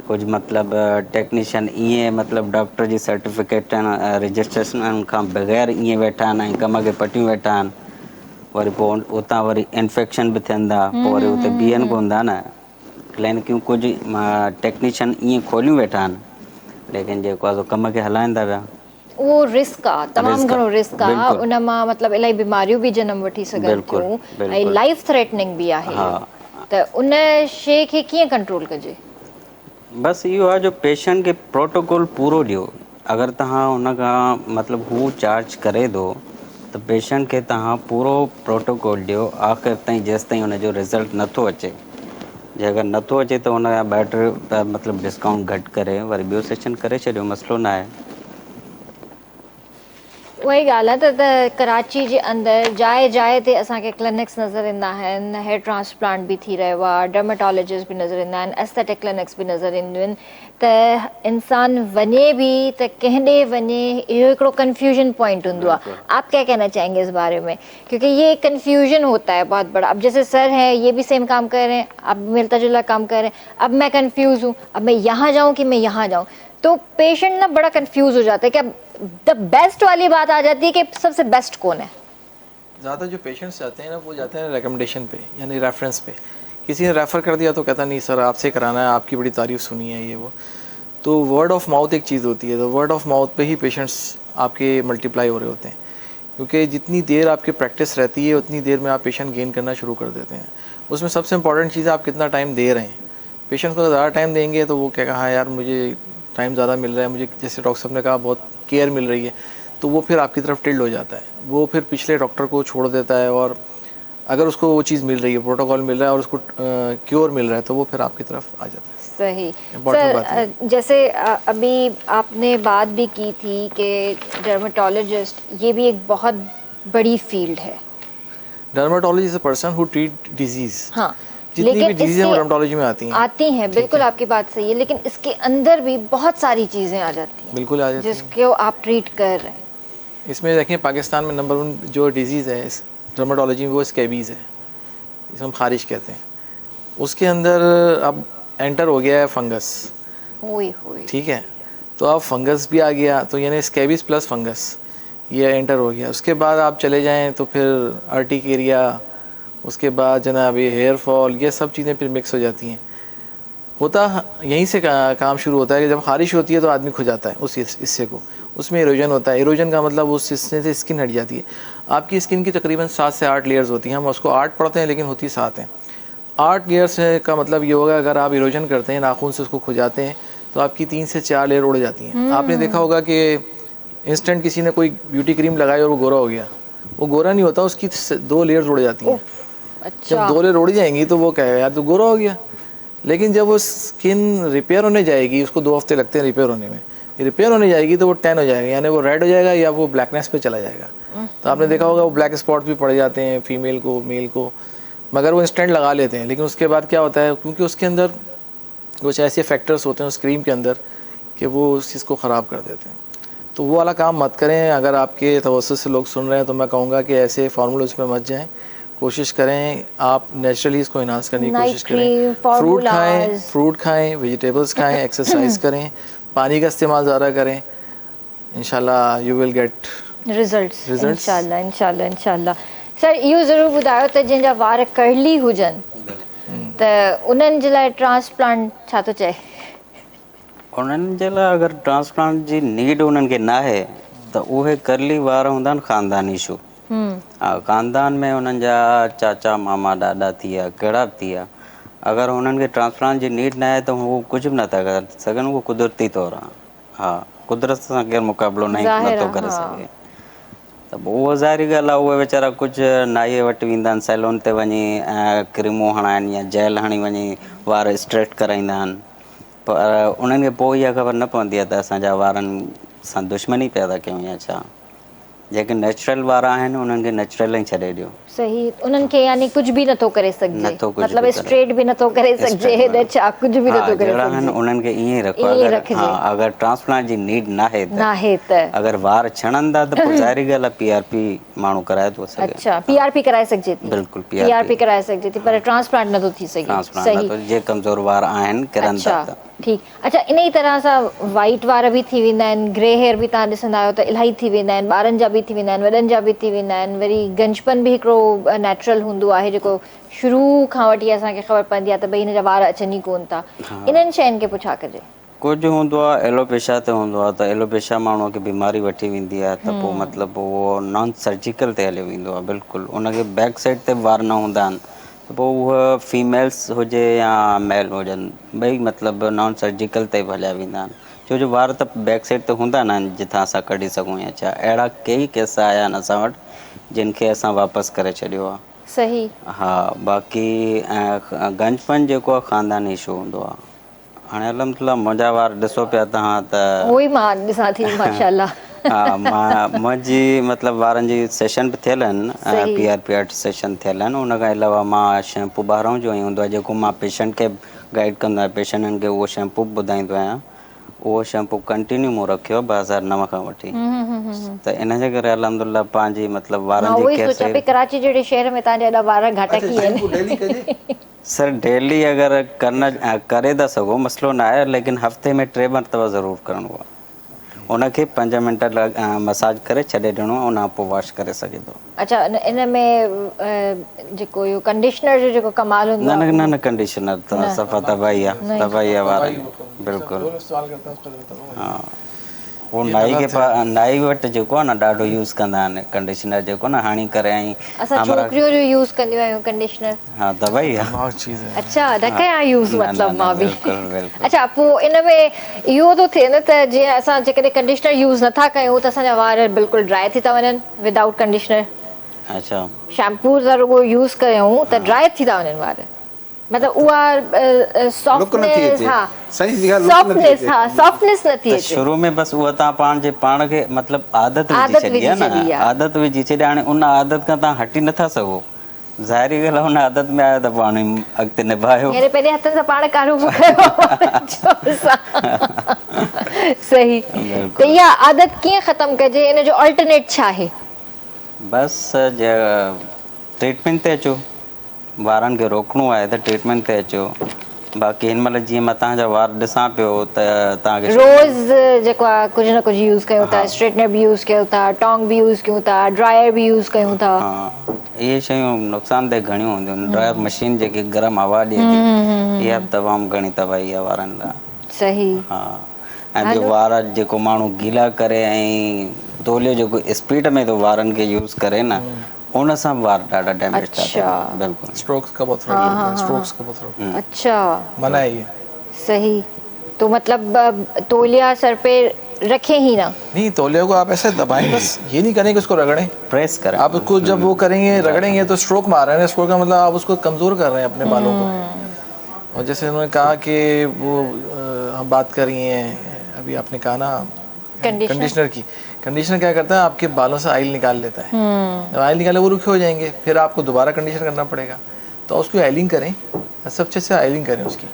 कुझु मतिलबु टेक्नीशियन ईअं मतिलबु डॉक्टर जी सर्टिफिकेट रजिस्ट्रेशन खां बग़ैर ईअं वेठा आहिनि ऐं कम खे पटियूं वेठा आहिनि। वरी पोइ उतां वरी इन्फेक्शन बि थियनि था, पोइ वरी उते बीहनि कोन था न। क्लिनिकूं कुझु टेक्नीशियन ईअं खोलियूं वेठा आहिनि, लेकिन जेको आहे कम खे हलाइनि था पिया। उहो रिस्क आहे, तमामु घणो रिस्क आहे। बिल्कुलु उन मां मतिलबु इलाही बीमारियूं बि जनम वठी सघनि बिल्कुलु थियूं ऐं बिल्कुलु लाइफ थ्रेटनिंग बि आहे। हा। त उन शइ खे कीअं कंट्रोल कजे? बसि इहो आहे जो पेशेंट खे प्रोटोकॉल पूरो ॾियो। अगरि तव्हां हुन खां मतिलबु हू चार्ज करे थो त पेशेंट खे तव्हां पूरो प्रोटोकॉल ॾियो आख़िर ताईं, जेसि ताईं हुनजो रिज़ल्ट नथो अचे। जे अगरि नथो अचे त हुन जा ॿ 2 मतिलबु डिस्काउंट घटि करे वरी ॿियो सेशन करे छॾियो, मसइलो न आहे। उहा ई ॻाल्हि आहे त कराची जे अंदरि जाइ जाइ ते असांखे क्लिनिक्स नज़र ईंदा आहिनि। हेयर ट्रांसप्लांट बि थी रहियो आहे, डर्मेटोलॉजिस्ट बि नज़र ईंदा आहिनि, एस्थेटिक क्लिनिक्स बि नज़र ईंदियूं आहिनि। त इंसानु वञे बि त कंहिं ॾे वञे, इहो हिकिड़ो कन्फ्यूजन पॉइंट हूंदो आहे। आप क्या कहना चाहेंगे इस बारे में? क्योंकि ये कन्फ्यूजन होता है बहुत बड़ा। अब जैसे सर हैं, ये भी सेम काम कर रहे हैं, अब मिलता जुलता काम कर रहे हैं, अब मैं कन्फ्यूज़ हूँ, अब मैं यहाँ जाऊँ कि मैं यहाँ जाऊँ। तो पेशेंट ना बड़ा कंफ्यूज हो जाता है कि अब द बेस्ट वाली बात आ जाती है कि सबसे बेस्ट कौन है। ज़्यादा जो पेशेंट्स जाते हैं ना, वो जाते हैं रिकमेंडेशन पे, यानी रेफरेंस पे। किसी ने रेफ़र कर दिया तो कहता नहीं सर आपसे कराना है, आपकी बड़ी तारीफ़ सुनी है ये वो। तो वर्ड ऑफ माउथ एक चीज़ होती है, तो वर्ड ऑफ माउथ पे ही पेशेंट्स आपके मल्टीप्लाई हो रहे होते हैं। क्योंकि जितनी देर आपकी प्रैक्टिस रहती है उतनी देर में आप पेशेंट गेन करना शुरू कर देते हैं। उसमें सबसे इंपॉर्टेंट चीज़ है आप कितना टाइम दे रहे हैं। पेशेंट को ज़्यादा टाइम देंगे तो वो क्या कहा यार मुझे टाइम ज़्यादा मिल रहा है, मुझे जैसे डॉक्टर साहब ने कहा बहुत केयर मिल रही है, तो वो फिर आपकी तरफ टिल्ड हो जाता है। वो फिर पिछले डॉक्टर को छोड़ देता है, और अगर उसको वो चीज़ मिल रही है, प्रोटोकॉल मिल रहा है और उसको क्योर मिल रहा है, तो वो फिर आपकी तरफ आ जाता है। सही Important सर, जैसे अभी आपने बात भी की थी कि डर्मेटोलॉजिस्ट ये भी एक बहुत बड़ी फील्ड है। डर्मेटोलॉजी इज अ पर्सन हु ट्रीट डिजीज। हाँ, जितनी लेकिन भी डिजीज है वो डर्मेटोलॉजी में आती हैं। बिल्कुल आपकी बात सही है, लेकिन इसके अंदर भी बहुत सारी चीज़ें आ जाती हैं बिल्कुल आ जाती हैं। जिसको आप ट्रीट कर रहे हैं। इसमें देखिए पाकिस्तान में नंबर 1 जो डिजीज़ है इस डर्मेटोलॉजी में वो स्कैबीज़ है, जिसे हम खारिश कहते हैं। उसके अंदर अब एंटर हो गया है फंगस। होई होई। ठीक है, तो अब फंगस भी आ गया, तो यानी स्कैबीज़ प्लस फंगस ये एंटर हो गया। उसके बाद आप चले जाएं तो फिर अर्टिकेरिया, उसके बाद जनाब ये हेयर फॉल, ये सब चीज़ें फिर मिक्स हो जाती हैं। होता यहीं से काम शुरू होता है कि जब खारिश होती है तो आदमी खो जाता है उस हिस्से को, उसमें इरोजन होता है। इरोजन का मतलब उस हिस्से से स्किन हट जाती है। आपकी स्किन की तकरीबन 7 से 8 लेयर्स होती हैं। हम उसको 8 पढ़ते हैं लेकिन होती 7 हैं। 8 लेयर्स का मतलब ये होगा अगर आप इरोजन करते हैं, नाखून से उसको खुजाते हैं, तो आपकी 3 से 4 लेयर उड़ जाती हैं। आपने देखा होगा कि इंस्टेंट किसी ने कोई ब्यूटी क्रीम लगाई और वो गोरा हो गया, वो गोरा नहीं होता, उसकी 2 लेयर्स उड़ जाती हैं। अच्छा। जब 2 लेयर उड़ जाएंगी तो वो कहेगा यार तो गोरा हो गया। लेकिन जब वो स्किन रिपेयर होने जाएगी, उसको 2 हफ्ते लगते हैं रिपेयर होने में, रिपेयर होने जाएगी तो वो टैन हो जाएगा, यानी वो रेड हो जाएगा या वो ब्लैकनेस पे चला जाएगा। तो आपने देखा होगा वो ब्लैक स्पॉट भी पड़ जाते हैं फीमेल को, मेल को, मगर वो इंस्टेंट लगा लेते हैं। लेकिन उसके बाद क्या होता है, क्योंकि उसके अंदर कुछ ऐसे फैक्टर्स होते हैं उस क्रीम के अंदर कि वो उस चीज़ को ख़राब कर देते हैं। तो वो वाला काम मत करें। अगर आपके तवज्जुह से लोग सुन रहे हैं तो मैं कहूँगा कि ऐसे फार्मूलाज पे मत जाएं, कोशिश करें आप नेचुरली इसको इन्हांस करने की कोशिश करें। फ्रूट खाएं, वेजिटेबल्स खाएं, एक्सरसाइज करें, पानी का इस्तेमाल ज़्यादा करें, इंशाल्लाह यू विल गेट रिजल्ट्स। इंशाल्लाह। सर इहो ज़रूरु ॿुधायो त जंहिंजा वार कर्ली हुजनि त उन्हनि जे लाइ ट्रांसप्लांट छा थो चए? उन्हनि जे लाइ अगरि ट्रांसप्लांट जी नीड उन्हनि खे न आहे त उहे करली वार हूंदा आहिनि ख़ानदानी इशू। हा, ख़ानदान में उन्हनि जा चाचा मामा ॾाॾा थी विया, कहिड़ा बि थी विया, अगरि उन्हनि खे ट्रांसप्लांट जी नीड न आहे त हू कुझु बि नथा करे सघनि, उहो कुदरती तौरु आहे। हा, कुदरत सां केरु मुक़ाबिलो नथो करे सघे। त उहो ज़ाहिरी ॻाल्हि आहे, उहे वीचारा कुझु नाईअ वटि वेंदा आहिनि, सैलून ते वञी क्रीमूं हणाइनि या जेल हणी वञी वार स्ट्रेट कराईंदा आहिनि, पर उन्हनि खे पोइ इहा ख़बर न पवंदी आहे त असांजा वारनि सां दुश्मनी पैदा कयूं या छा। जेके नेचुरल वारा आहिनि उन्हनि खे नेचुरल ई छॾे ॾियो। सही, उन्हनि खे यानी कुझु बि नथो करे सघिजे, नथो कुझु मतलब बि करे। स्ट्रेट बि नथो करे सघिजे, हेॾे छा कुझु बि नथो करे जहिड़ा आहिनि सघिजे, उन्हनि खे ईअं ई रखो। ईअं ई अगरि रखिजे। अगरि ट्रांसप्लांट जी नीड नाहे नाहे त अगरि वार छणनि था त पोइ ज़ाहिरी ॻाल्हि आहे PRP माण्हू कराए थो सघे। अच्छा, PRP कराए सघिजे थी, बिल्कुलु PRP कराए सघिजे थी, पर ट्रांसप्लांट नथो थी सघे। ट्रांसप्लांट सही, नथो, जे कमज़ोर वार आहिनि किरनि था अच्छा त। ठीकु। अच्छा, इन ई तरह सां वाइट वार बि थी वेंदा आहिनि, ग्रे हेयर बि तव्हां ॾिसंदा आहियो त इलाही थी वेंदा आहिनि, ॿारनि जा बि थी वेंदा आहिनि, वॾनि जा बि थी वेंदा आहिनि, वरी गंजपन बि हिकिड़ो नेचुरल हूंदो आहे जेको शुरू खां वठी असांखे ख़बर पवंदी आहे त भई हिन जा वार अचनि ई कोन था, इन्हनि शयुनि खे पोइ छा कजे? कुझु हूंदो आहे एलोपेशिया ते हूंदो आहे, त एलोपेशिया माण्हूअ खे बीमारी वठी वेंदी आहे, त पोइ मतिलबु उहो नॉन सर्जिकल ते हलियो वेंदो आहे। बिल्कुलु उनखे बैक साइड ते वार न हूंदा आहिनि, त पोइ उहा फीमेल्स हुजे या मेल हुजनि, ॿई मतिलबु नॉन सर्जिकल ते बि हलिया वेंदा आहिनि। छो जो वार त बैक साइड ते हूंदा न आहिनि जिथां असां कढी सघूं या छा, अहिड़ा कई केस आया आहिनि असां वटि जिन खे असां वापसि करे छॾियो आहे। सही, हा, बाक़ी गंजपन जेको आहे ख़ानदानी इशू हूंदो आहे। हाणे अलहमदिल्ला मुंहिंजा वार ॾिसो पिया तव्हां त उहो ई मां ॾिसां थी माशाल्लाह। हा, मुंहिंजी मतिलबु वारनि जी सेशन बि थियल आहिनि, सही, PRP सेशन थियल आहिनि। उन खां अलावा मां शैम्पू ॿाहिरां जो ई हूंदो आहे जेको मां पेशेंट खे गाइड कंदो आहियां, पेशेंटनि खे उहो शैम्पू ॿुधाईंदो आहियां, उहो शैम्पू कंटिन्यू मूं रखियो 2009 खां वठी। त इन जे करे अलहमदिल्ला पंहिंजी मतिलबु मां वारनि उहो जी ई केयर सोचां सही। पई कराची जहिड़े शहर में तव्हांजा एॾा वार घाटा अच्छा, कीअं शैम्पू डेली आहिनि? कजे? सर डेली अगरि करे था सघो मसइलो न आहे, लेकिन हफ़्ते में 3 मरतबा ज़रूरु करिणो आहे। उनखे 5 मिंट मसाज करे छॾे ॾियणो आहे, उन खां पोइ वॉश करे सघे थो। अच्छा, इन में जेको इहो कंडीशनर जो जेको कमाल हूंदो आहे न कंडीशनर त सफ़ा तबाही आहे, तबाही आहे वारनि, बिल्कुलु। हा, उहो नाई वटि जेको आहे न ॾाढो यूज़ कंदा आहिनि कंडीशनर जेको न हणी करे ऐं असां छोकिरियूं जो यूज़ कंदियूं आहियूं कंडीशनर। हा, दवाई आहे। दिमाग चीज़ है। अच्छा, न कयां यूज़ मतिलबु मां बि। बिल्कुलु। अच्छा, पोइ इन में इहो थो थिए न त जीअं असां जेकॾहिं कंडीशनर यूज़ नथा कयूं त असांजा वार बिल्कुलु ड्राई थी था वञनि विदाउट कंडीशनर। अच्छा, शैम्पू था रुॻो यूज़ कयूं त ड्राई थी था वञनि वार, मतिलबु उहा लुक नथी सॉफ्टनेस, अचे। हा सही जी ॻाल्हि, लुक नथी सॉफ्टनेस, अचे। हा सॉफ्टनेस नथी त अचे। शुरू में बसि उहा तव्हां पाण खे मतिलबु आदत विझी आदत छॾी विझी आहे न, छॾी आहे। आदत विझी छॾी। हाणे उन आदत खां तव्हां हटी नथा सघो, ज़ाहिरी ॻाल्हि आहे, हुन आदत में आयो त पाण ई अॻिते निभायो। हींअर पंहिंजे हथनि सां पाण कारो कयो। सही, त इहा आदत कीअं ख़तमु कजे, इन जो अल्टरनेट छा आहे? बसि ट्रीटमेंट ते अचो, वारनि खे रोकणो आहे त ट्रीटमेंट ते अचो। बाक़ी हिन महिल जीअं मां तव्हांजा वार ॾिसां पियो त तव्हांखे रोज़ जेको आहे कुझु न कुझु यूज़ कयूं था, स्ट्रेटनर बि यूज़ कयूं था, टोंग बि यूज़ कयूं था, ड्रायर बि यूज़ कयूं था। हा, इहे शयूं नुक़सानदेह घणियूं हूंदियूं आहिनि। ड्रायर मशीन जेकी गरम हवा ॾिए थी, इहा बि तमामु घणी तबाही आहे वारनि लाइ। सही, हा, ऐं ॿियो वार जेको माण्हू गीला करे ऐं तौलियो जेको स्पीड में थो वारनि खे यूज़ करे न, उन सां वार ॾाढा डैमेज था अच्छा, थियनि। बिल्कुलु। स्ट्रोक्स का बहुत प्रॉब्लम होता है, स्ट्रोक्स का बहुत प्रॉब्लम अच्छा, मना है ये। सही, तो मतलब तौलिया सर पे रखें ही ना? नहीं, तौलिया को आप ऐसे दबाएं बस, ये नहीं करें कि उसको रगड़ें। प्रेस करें। आप उसको जब वो करेंगे, रगड़ेंगे तो स्ट्रोक मार रहे हैं। स्ट्रोक का मतलब आप उसको कमज़ोर कर रहे हैं अपने बालों को। और जैसे उन्होंने कहा कि वो हम बात कर रही हैं, अभी आपने कहा ना कंडीशनर की। कंडीशनर क्या करता है, आपके बालों से ऑयल निकाल लेता है। जब ऑयल निकाले वो रुखे हो जाएंगे, फिर आपको दोबारा कंडीशनर करना पड़ेगा। तो उसकी ऑयलिंग करें, सबसे अच्छा ऑयलिंग करें उसकी,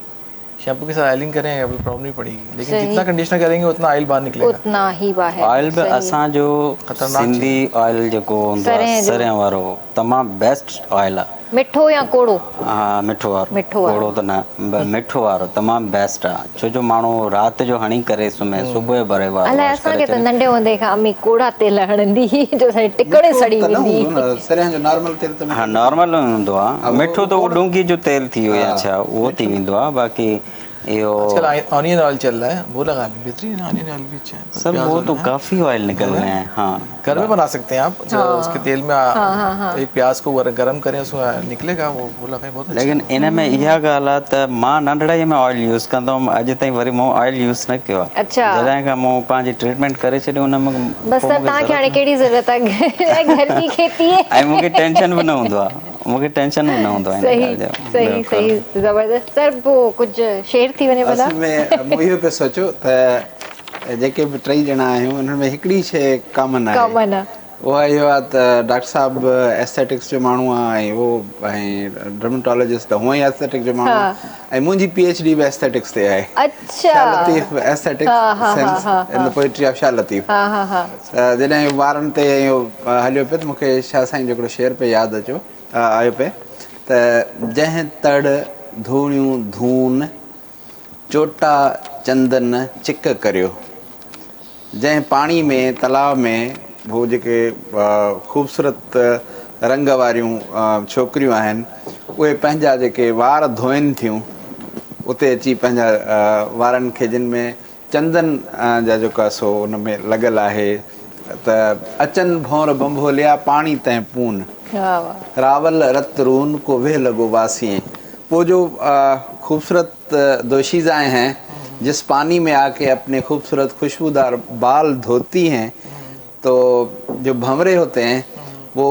शैम्पू के साथ ऑयलिंग करें, अभी प्रॉब्लम नहीं पड़ेगी। लेकिन जितना कंडीशनर करेंगे उतना ऑयल बाहर निकलेगा, उतना ही बाहर। ऑयल बि असांजो ख़तरनाक सिंधी ऑयल जेको हूंदो आहे सरियं वारो, तमामु बेस्ट ऑयल आहे। मिठो या कोड़ो? हा, मिठो वारो, कोड़ो त न, मिठो वारो तमामु बेस्ट आहे। छो जो माण्हू राति जो हणी करे सुम्हे, सुबुह जो भरे वार अलाए वॉश करे असांखे त छॾे। नंढे हूंदे खां अम्मी कोड़ा तेल हणंदी हुई जो असांजी टिकड़े सड़ी वेंदी। सरियं जो नॉर्मल तेल त हा, नॉर्मल हूंदो आहे। मिठो त उहो डूंगी जो तेल थी वियो या छा, उहो थी वेंदो आहे। बाक़ी इहो आजकल ऑनियन ऑयल चल रहा है, वो लगा लें, बेहतरीन ऑनियन ऑयल भी अच्छा है। सर वो तो काफ़ी ऑयल निकल रहे हैं। हाँ, घर में बना सकते हैं आप, उसके तेल में एक प्याज को गर्म करें, उसमें निकलेगा वो लगाएं, बहुत अच्छा। लेकिन इन में इहा ॻाल्हि आहे त मां नंढड़ाई में ऑयल यूज़ कंदो हुअमि, अॼु ताईं वरी मूं ऑयल यूज़ न कयो आहे। अच्छा, जॾहिं खां मूं पंहिंजी ट्रीटमेंट करे छॾी उन में बसि तव्हांखे हाणे कहिड़ी ज़रूरत आहे, घर की खेती है। ऐं मूंखे टेंशन बि न हूंदो आहे, मूंखे टेंशन बि न हूंदो आहे। सही सही सही, ज़बरदस्त। सर पोइ कुझु शेयर थी वञे भला? असल में मूं इहो पियो सोचियो त जेके बि 3 ॼणा आहियूं उन्हनि में हिकिड़ी शइ कॉमन आहे, उहा इहो आहे त डॉक्टर साहिबु एस्थेटिक्स जो माण्हू आहे ऐं उहो ऐं ड्रमेटोलॉजिस्ट हूअं ई एस्थेटिक्स जो माण्हू आहे ऐं मुंहिंजी PhD बि एस्थेटिक्स ते आहे। अच्छा Shah Latif aesthetics sense in the poetry of Shah Latif. जॾहिं वारनि ते इहो हलियो पियो त मूंखे शाह साईं जो हिकिड़ो शेर पे यादि आयो पिए त जंहिं तड़ धूणियूं धून चोटा चंदन चिक करियो, जंहिं पाणी में तलाव में वो जेके ख़ूबसूरत रंग वारियूं छोकिरियूं आहिनि उहे पंहिंजा जेके वार धोइनि थियूं उते अची पंहिंजा वारनि खे जिन में चंदन जा जेको आहे सो उन में लॻल आहे त अचनि भौर बंभोलिया पाणी तंहिं पून रावल रत रून को वेह लॻो वासीं। वो जो खूबसूरत दोशीज़ाएँ हैं जिस पानी में आके अपने खूबसूरत खुशबूदार बाल धोती हैं तो जो भंवरे होते हैं वो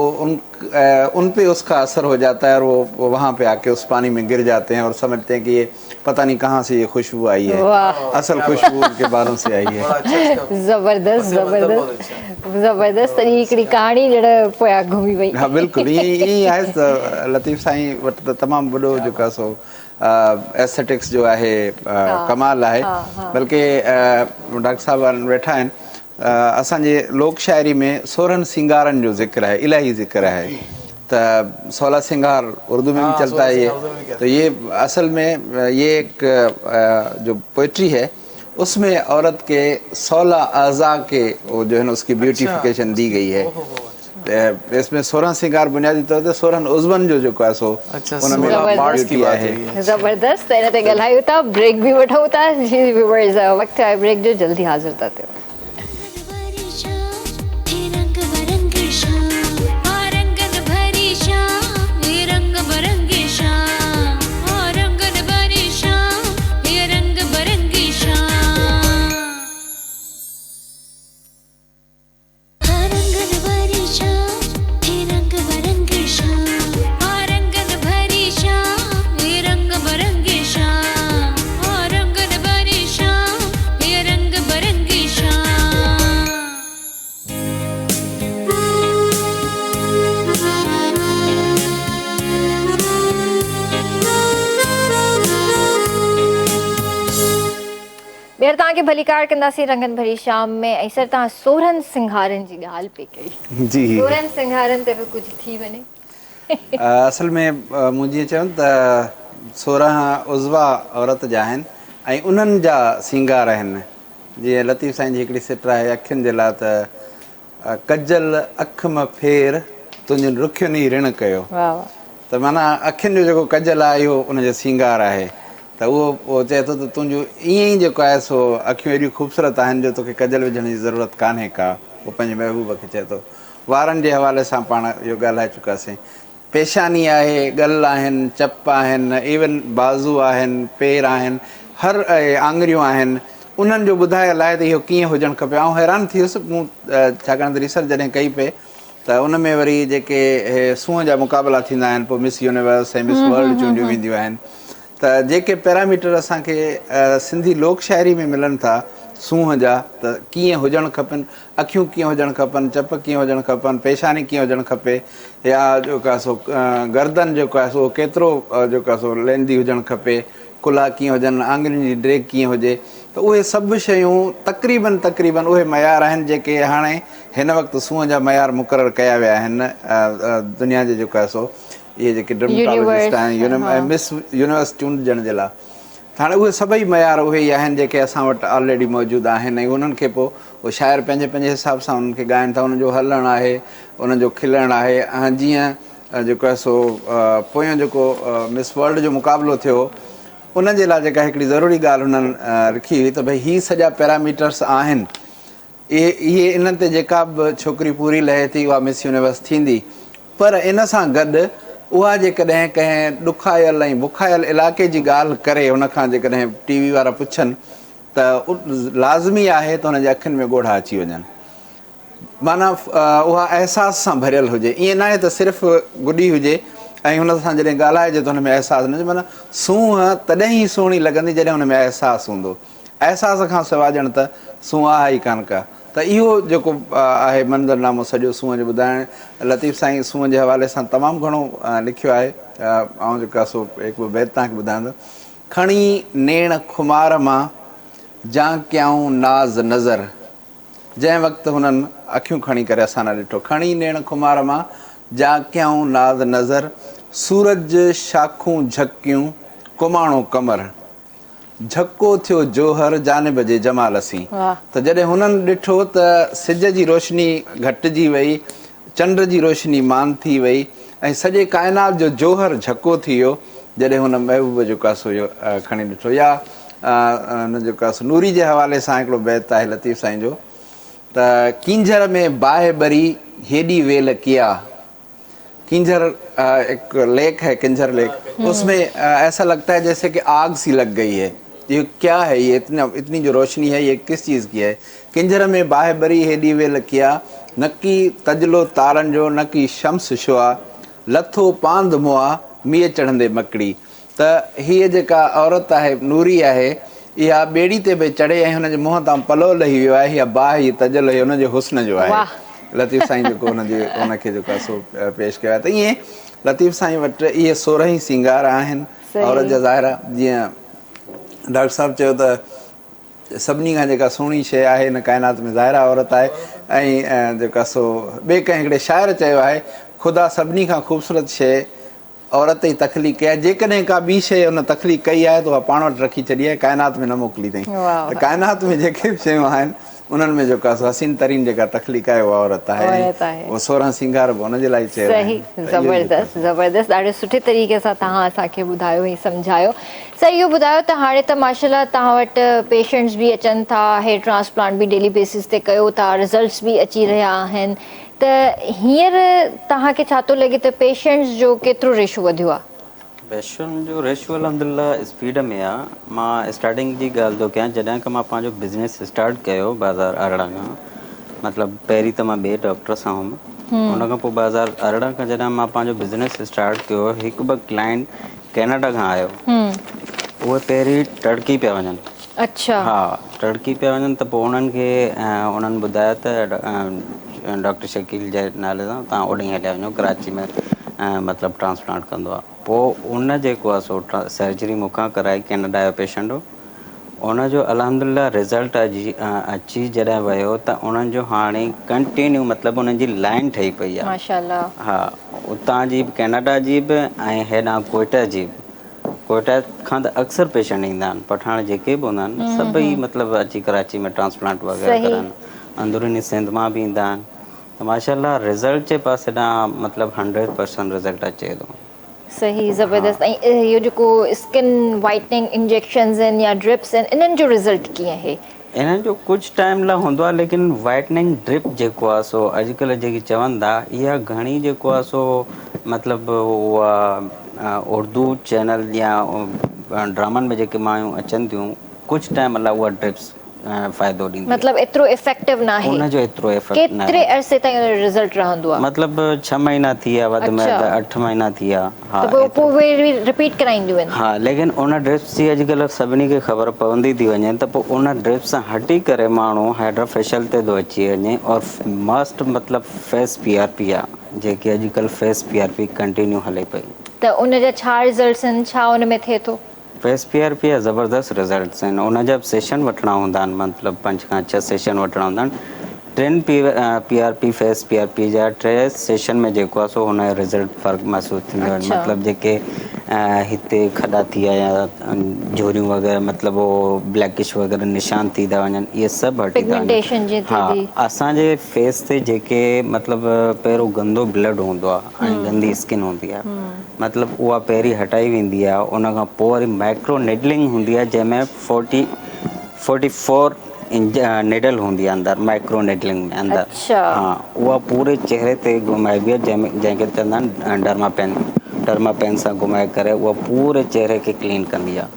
उन पे उसका असर हो जाता है और वो वहाँ पे आके उस पानी में गिर जाते हैं और समझते हैं कि ये पता नहीं कहाँ से ये खुशबू आई है, असल खुशबू उनके बालों से आई है। जबरदस्त जबरदस्त जबरदस्त हिकिड़ी कहाणी जहिड़ा पोयां घुमी वई। हाँ बिल्कुलु ईअं ई आहे त लतीफ़ साईं वटि त तमामु वॾो जेको आहे सो एस्थेटिक्स जो आहे कमाल आहे। बल्कि डॉक्टर साहिब वेठा आहिनि, असांजे लोक शाइरी में 16 सिंगारनि जो ज़िक्र है, इलाही ज़िक्र है त 16 सिंगार उर्दू में भी चलता है ये। तो ये असल में ये एक जो पोइट्री है उसमें औरत के 16 अज़ा के वो जो है ना उसकी ब्यूटिफिकेशन दी गई है। इसमें 16 सिंगार बुनियादी तौर ते 16 उज़वन जो जेको आहे सो उनमें ब्यूटी आहे। जबरदस्त इन ते ॻाल्हायूं था, ब्रेक बि वठूं था। जी व्यूअर्स वक़्तु आहे ब्रेक जो, जल्दी हाज़िर था थियो। ॿीहर तव्हांखे भलीकार कंदासीं रंगनि भरी शाम में। ऐं सर तव्हां 16 सिंगारनि जी ॻाल्हि पे कई, जी 16 सिंगारनि ते बि कुझु थी वञे। असल में मूं जीअं चयो त 16 उज़वा औरत जा आहिनि ऐं उन्हनि जा सिंगार आहिनि। जीअं लतीफ़ साईं जी हिकिड़ी सिट आहे अखियुनि जे लाइ त कजल अखि मां फेर तुंहिंजो रुखियुनि ई ऋण कयो। त माना अखियुनि जो जेको कजल आहे इहो उनजो सिंगार आहे। त उहो चए थो त तुंहिंजो ईअं ई जेको आहे सो अखियूं एॾियूं ख़ूबसूरत आहिनि जो तोखे कजल विझण जी ज़रूरत कान्हे का। उहो पंहिंजे महबूब खे चए थो। वारनि जे हवाले सां पाण इहो ॻाल्हाए चुकासीं। पेशानी आहे, ॻल आहिनि, चप आहिनि, इवन बाज़ू आहिनि, पेर आहिनि, हर आङुरियूं आहिनि, उन्हनि जो ॿुधायल आहे त इहो कीअं हुजणु खपे। ऐं हैरान थी वियुसि मूं छाकाणि त रिसर्च जॾहिं कई पे त उन में वरी जेके सूंहं जा मुक़ाबला थींदा आहिनि, पोइ मिस यूनिवर्स ऐं मिस वर्ल्ड चूंडियूं वेंदियूं आहिनि, त जेके पैरामीटर असांखे सिंधी लोक शाइरी में मिलनि था सूंहं जा त कीअं हुजणु खपनि, अखियूं कीअं हुजणु खपनि, चप कीअं हुजणु खपनि, पेशानी कीअं हुजणु खपे, या जेको आहे सो गर्दन जेको आहे सो केतिरो जेको आहे सो लेंदी हुजणु खपे, कुल्हा कीअं हुजनि, आङुरियुनि जी ड्रेग कीअं हुजे, त उहे सभु शयूं तक़रीबन उहे मयार आहिनि जेके हाणे हिन वक़्तु सूंहं जा मयार मुक़ररु कया विया आहिनि दुनिया जे जेको आहे सो इहे जेके डर्मेटोलॉजिस्ट आहिनि मिस यूनिवर्स चूंडजण जे लाइ। हाणे उहे सभई मयार उहे ई आहिनि जेके असां वटि ऑलरेडी मौजूदु आहिनि ऐं उन्हनि खे पोइ उहे शाइर पंहिंजे पंहिंजे हिसाब सां उन्हनि खे ॻाइनि था। उन्हनि जो हलणु आहे, उन्हनि जो खिलणु आहे। ऐं जीअं जेको आहे सो पोयों जेको मिस वर्ल्ड जो मुक़ाबिलो थियो उन जे लाइ जेका हिकिड़ी ज़रूरी ॻाल्हि हुननि लिखी हुई त भई हीअ सॼा पैरामीटर्स आहिनि, इहे इन्हनि ते जेका बि छोकिरी पूरी लहे थी उहा मिस यूनिवर्स थींदी। पर इन सां गॾु उहा जेकॾहिं कंहिं ॾुखायल ऐं बुखायल इलाइक़े जी ॻाल्हि करे उनखां जेकॾहिं TV वारा पुछनि त लाज़मी आहे त हुनजे अखियुनि में ॻोढ़ा अची वञनि। माना उहा अहसास सां भरियल हुजे, ईअं न आहे त सिर्फ़ु गुॾी हुजे ऐं हुन सां जॾहिं ॻाल्हाइजे त हुन में अहसासु न हुजे। माना सूंहं तॾहिं ई सुहिणी लॻंदी जॾहिं हुन में अहसासु हूंदो। अहसास खां सवाइ ॼण त सूंहं आहे ई कान का। त त इहो जेको आहे मंज़रनामो सॼो सूंहं जो ॿुधाइण, लतीफ़ साईं सूंहं जे हवाले सां तमामु घणो लिखियो आहे। ऐं जेका सो हिकु बैत तव्हांखे ॿुधाईंदो, खणी नेण खुमार मां जा कयाऊं नाज़ नज़र, जंहिं वक़्तु हुननि अखियूं खणी करे असां न ॾिठो। खणी नेण खुमार मां जा कयाऊं नाज़ नज़र, सूरज शाखूं झकियूं कुमाणो कमर, झको थियो जोहर जानिब जे जमाल असीं। त जॾहिं हुननि ॾिठो त सिज जी रोशनी घटिजी वई, चंड जी रोशनी मान थी वई ऐं सॼे काइनात जो जोहर झको थी वियो जॾहिं हुन महबूब जेको आहे सो इहो खणी ॾिठो। या जेको आहे सो नूरी जे हवाले सां हिकिड़ो बैत आहे लतीफ़ साईं जो, त कींझर में बाहि बरी हेॾी वेल किया। किंजर एक लेक है, किंजर लेक, उसमें ऐसा लगता है जैसे कि आग सी लग गई है। ये क्या है, ये इतनी जो रोशनी है ये किस चीज़ की है। किंजर में बाहि बरी हेॾी वेल किया, न की तजलो तारनि जो न की शम्स शुआ, लथो पांद मुआ मीअ चढ़ंदे मकड़ी। त हीअ जेका औरत आहे, नूरी आहे, इहा ॿेड़ी ते बि चढ़े ऐं हुनजे मुंहं तां पलो लही वियो आहे। हीअ बाहि तजल हुनजे हुस्न जो आहे। लतीफ़ साईं जेको हुनखे जेको आहे सो पेश कयो आहे। त ईअं लतीफ़ साईं वटि इहे 16 ई सिंगार आहिनि औरत जा ज़ाहिरा। जीअं डॉक्टर साहिबु चयो त सभिनी खां जेका सुहिणी शइ आहे हिन काइनात में ज़ाहिरा औरत आहे। ऐं जेका सो ॿिए कंहिं हिकिड़े शाइर चयो आहे, ख़ुदा सभिनी खां ख़ूबसूरत शइ औरत ई तख़लीक़ कई आहे। जेकॾहिं का ॿी शइ हुन तख़लीक़ कई आहे त उहा पाण वटि रखी छॾी आहे, काइनात में न मोकिली अथई। त काइनात में जेके बि शयूं आहिनि उन्हनि में जेका हसीन तरीन जेका तख़लीक़ आहे उहा औरत आहे। उहो 16 सिंगार बि हुनजे लाइ चयो। सही, ज़बरदस्त ज़बरदस्त, ॾाढे सुठे तरीक़े सां तव्हां असांखे ॿुधायो ऐं सम्झायो। सही, इहो ॿुधायो त हाणे त माशाल्लाह तव्हां वटि पेशेंट्स बि अचनि था, हेयर ट्रांसप्लांट बि डेली बेसिस ते कयो था, रिज़ल्ट्स बि अची रहिया आहिनि। त हींअर तव्हांखे छा थो लॻे त पेशेंट्स जो केतिरो रेशो वधियो आहे? पेशेंट जो रेशो अल्हम्दुलिल्लाह स्पीड में आहे। मां स्टार्टिंग जी ॻाल्हि थो कयां, जॾहिं खां मां पंहिंजो बिज़नेस स्टार्ट कयो 2018 खां, मतिलबु पहिरीं त मां ॿिए डॉक्टर सां हुउमि। उन खां पोइ 2018 खां जॾहिं मां पंहिंजो बिज़नेस स्टार्ट कयो, हिकु ॿ क्लाइंट कैनेडा खां आयो। उहे पहिरीं टर्की पिया वञनि। अच्छा। हा, टर्की पिया वञनि त पोइ उन्हनि खे उन्हनि ॿुधायो त डॉक्टर शकील जे नाले सां तव्हां ओॾे हलिया वञो, कराची में मतिलबु ट्रांसप्लांट कंदो आहे। पोइ उन जेको आहे सो सर्जरी मूंखां कराई, कैनेडा जो पेशेंट हो। उनजो अल्हम्दुलिल्लाह रिज़ल्ट अची जॾहिं वियो त उन्हनि जो हाणे कंटिन्यू मतिलबु उन्हनि जी लाइन ठही पई आहे। माशाल्लाह। हा, उतां जी बि कैनेडा जी बि ऐं हेॾां कोयटा जी बि। कोयटा खां त अक्सर पेशेंट ईंदा आहिनि, पठाण जेके बि हूंदा आहिनि सभई मतिलबु अची कराची में ट्रांसप्लांट वग़ैरह कराइनि। अंदरूनी सिंध मां बि ईंदा आहिनि। त माशाल्लाह रिज़ल्ट जे पासे ॾांहुं मतिलबु 100% रिज़ल्ट अचे थो। सही, ज़बरदस्त। ऐं इहो जेको स्किन वाइटनिंग इंजेक्शन्स आहिनि या ड्रिप्स आहिनि, इन्हनि जो रिज़ल्ट कीअं आहे? इन्हनि जो कुझु टाइम लाइ हूंदो आहे, लेकिन वाइटनिंग ड्रिप जेको आहे सो अॼुकल्ह जेकी चवनि था, इहा घणी जेको आहे सो मतिलबु उहा उर्दू चैनल या ड्रामनि में जेके मायूं अचनि थियूं, कुझु टाइम लाइ उहा ड्रिप्स फ़ाइदो ॾींदी आहे। मतिलबु एतिरो इफेक्टिव न आहे? उनजो एतिरो इफेक्ट न आहे। केतिरे अरसे ताईं रिज़ल्ट रहंदो आहे? मतिलबु 6 महीना थी विया, वधि में वधि 8 महीना थी विया। हा, त पोइ उहे रिपीट कराईंदियूं आहिनि? हा, लेकिन उन ड्रिप्स जी अॼुकल्ह सभिनी खे ख़बर पवंदी थी वञे त पोइ उन ड्रिप्स सां हटी करे माण्हू हाइड्रा फेशियल ते थो अची वञे। और मस्ट मतिलबु फेस PRP आहे, जेकी अॼुकल्ह फेस PRP कंटिन्यू हले पई। त उन जा छा रिज़ल्ट्स आहिनि, छा उन में थिए थो? फेस PRP जा ज़बरदस्त रिज़ल्ट्स आहिनि। उन जा सेशन वठिणा हूंदा आहिनि, मतिलबु 5 खां 6 सेशन वठिणा हूंदा आहिनि। 3 PRP फेस PRP जा 3 सेशन में जेको आहे सो हुन जो रिज़ल्ट फ़र्क़ु महसूसु थींदो आहे। मतिलबु जेके हिते खॾा थी विया या झोरियूं वग़ैरह, मतिलबु उहो ब्लैकिश वग़ैरह निशान थी था वञनि, इहे सभु हटी था वञनि। हा, असांजे फेस ते जेके मतिलबु पहिरियों गंदो ब्लड हूंदो आहे ऐं गंदी स्किन हूंदी आहे, मतिलबु उहा पहिरीं हटाई वेंदी आहे। उन खां पोइ वरी माइक्रो निडलिंग हूंदी आहे, जंहिंमें 44 निडल हूंदी आहे अंदरि, माइक्रो निडलिंग में अंदरि। हा, उहा पूरे चहिरे ते घुमाइबी आहे, जंहिंखे चवंदा आहिनि डर्मापेन सां घुमाए करे उहा पूरे चहिरे खे क्लीन कंदी आहे।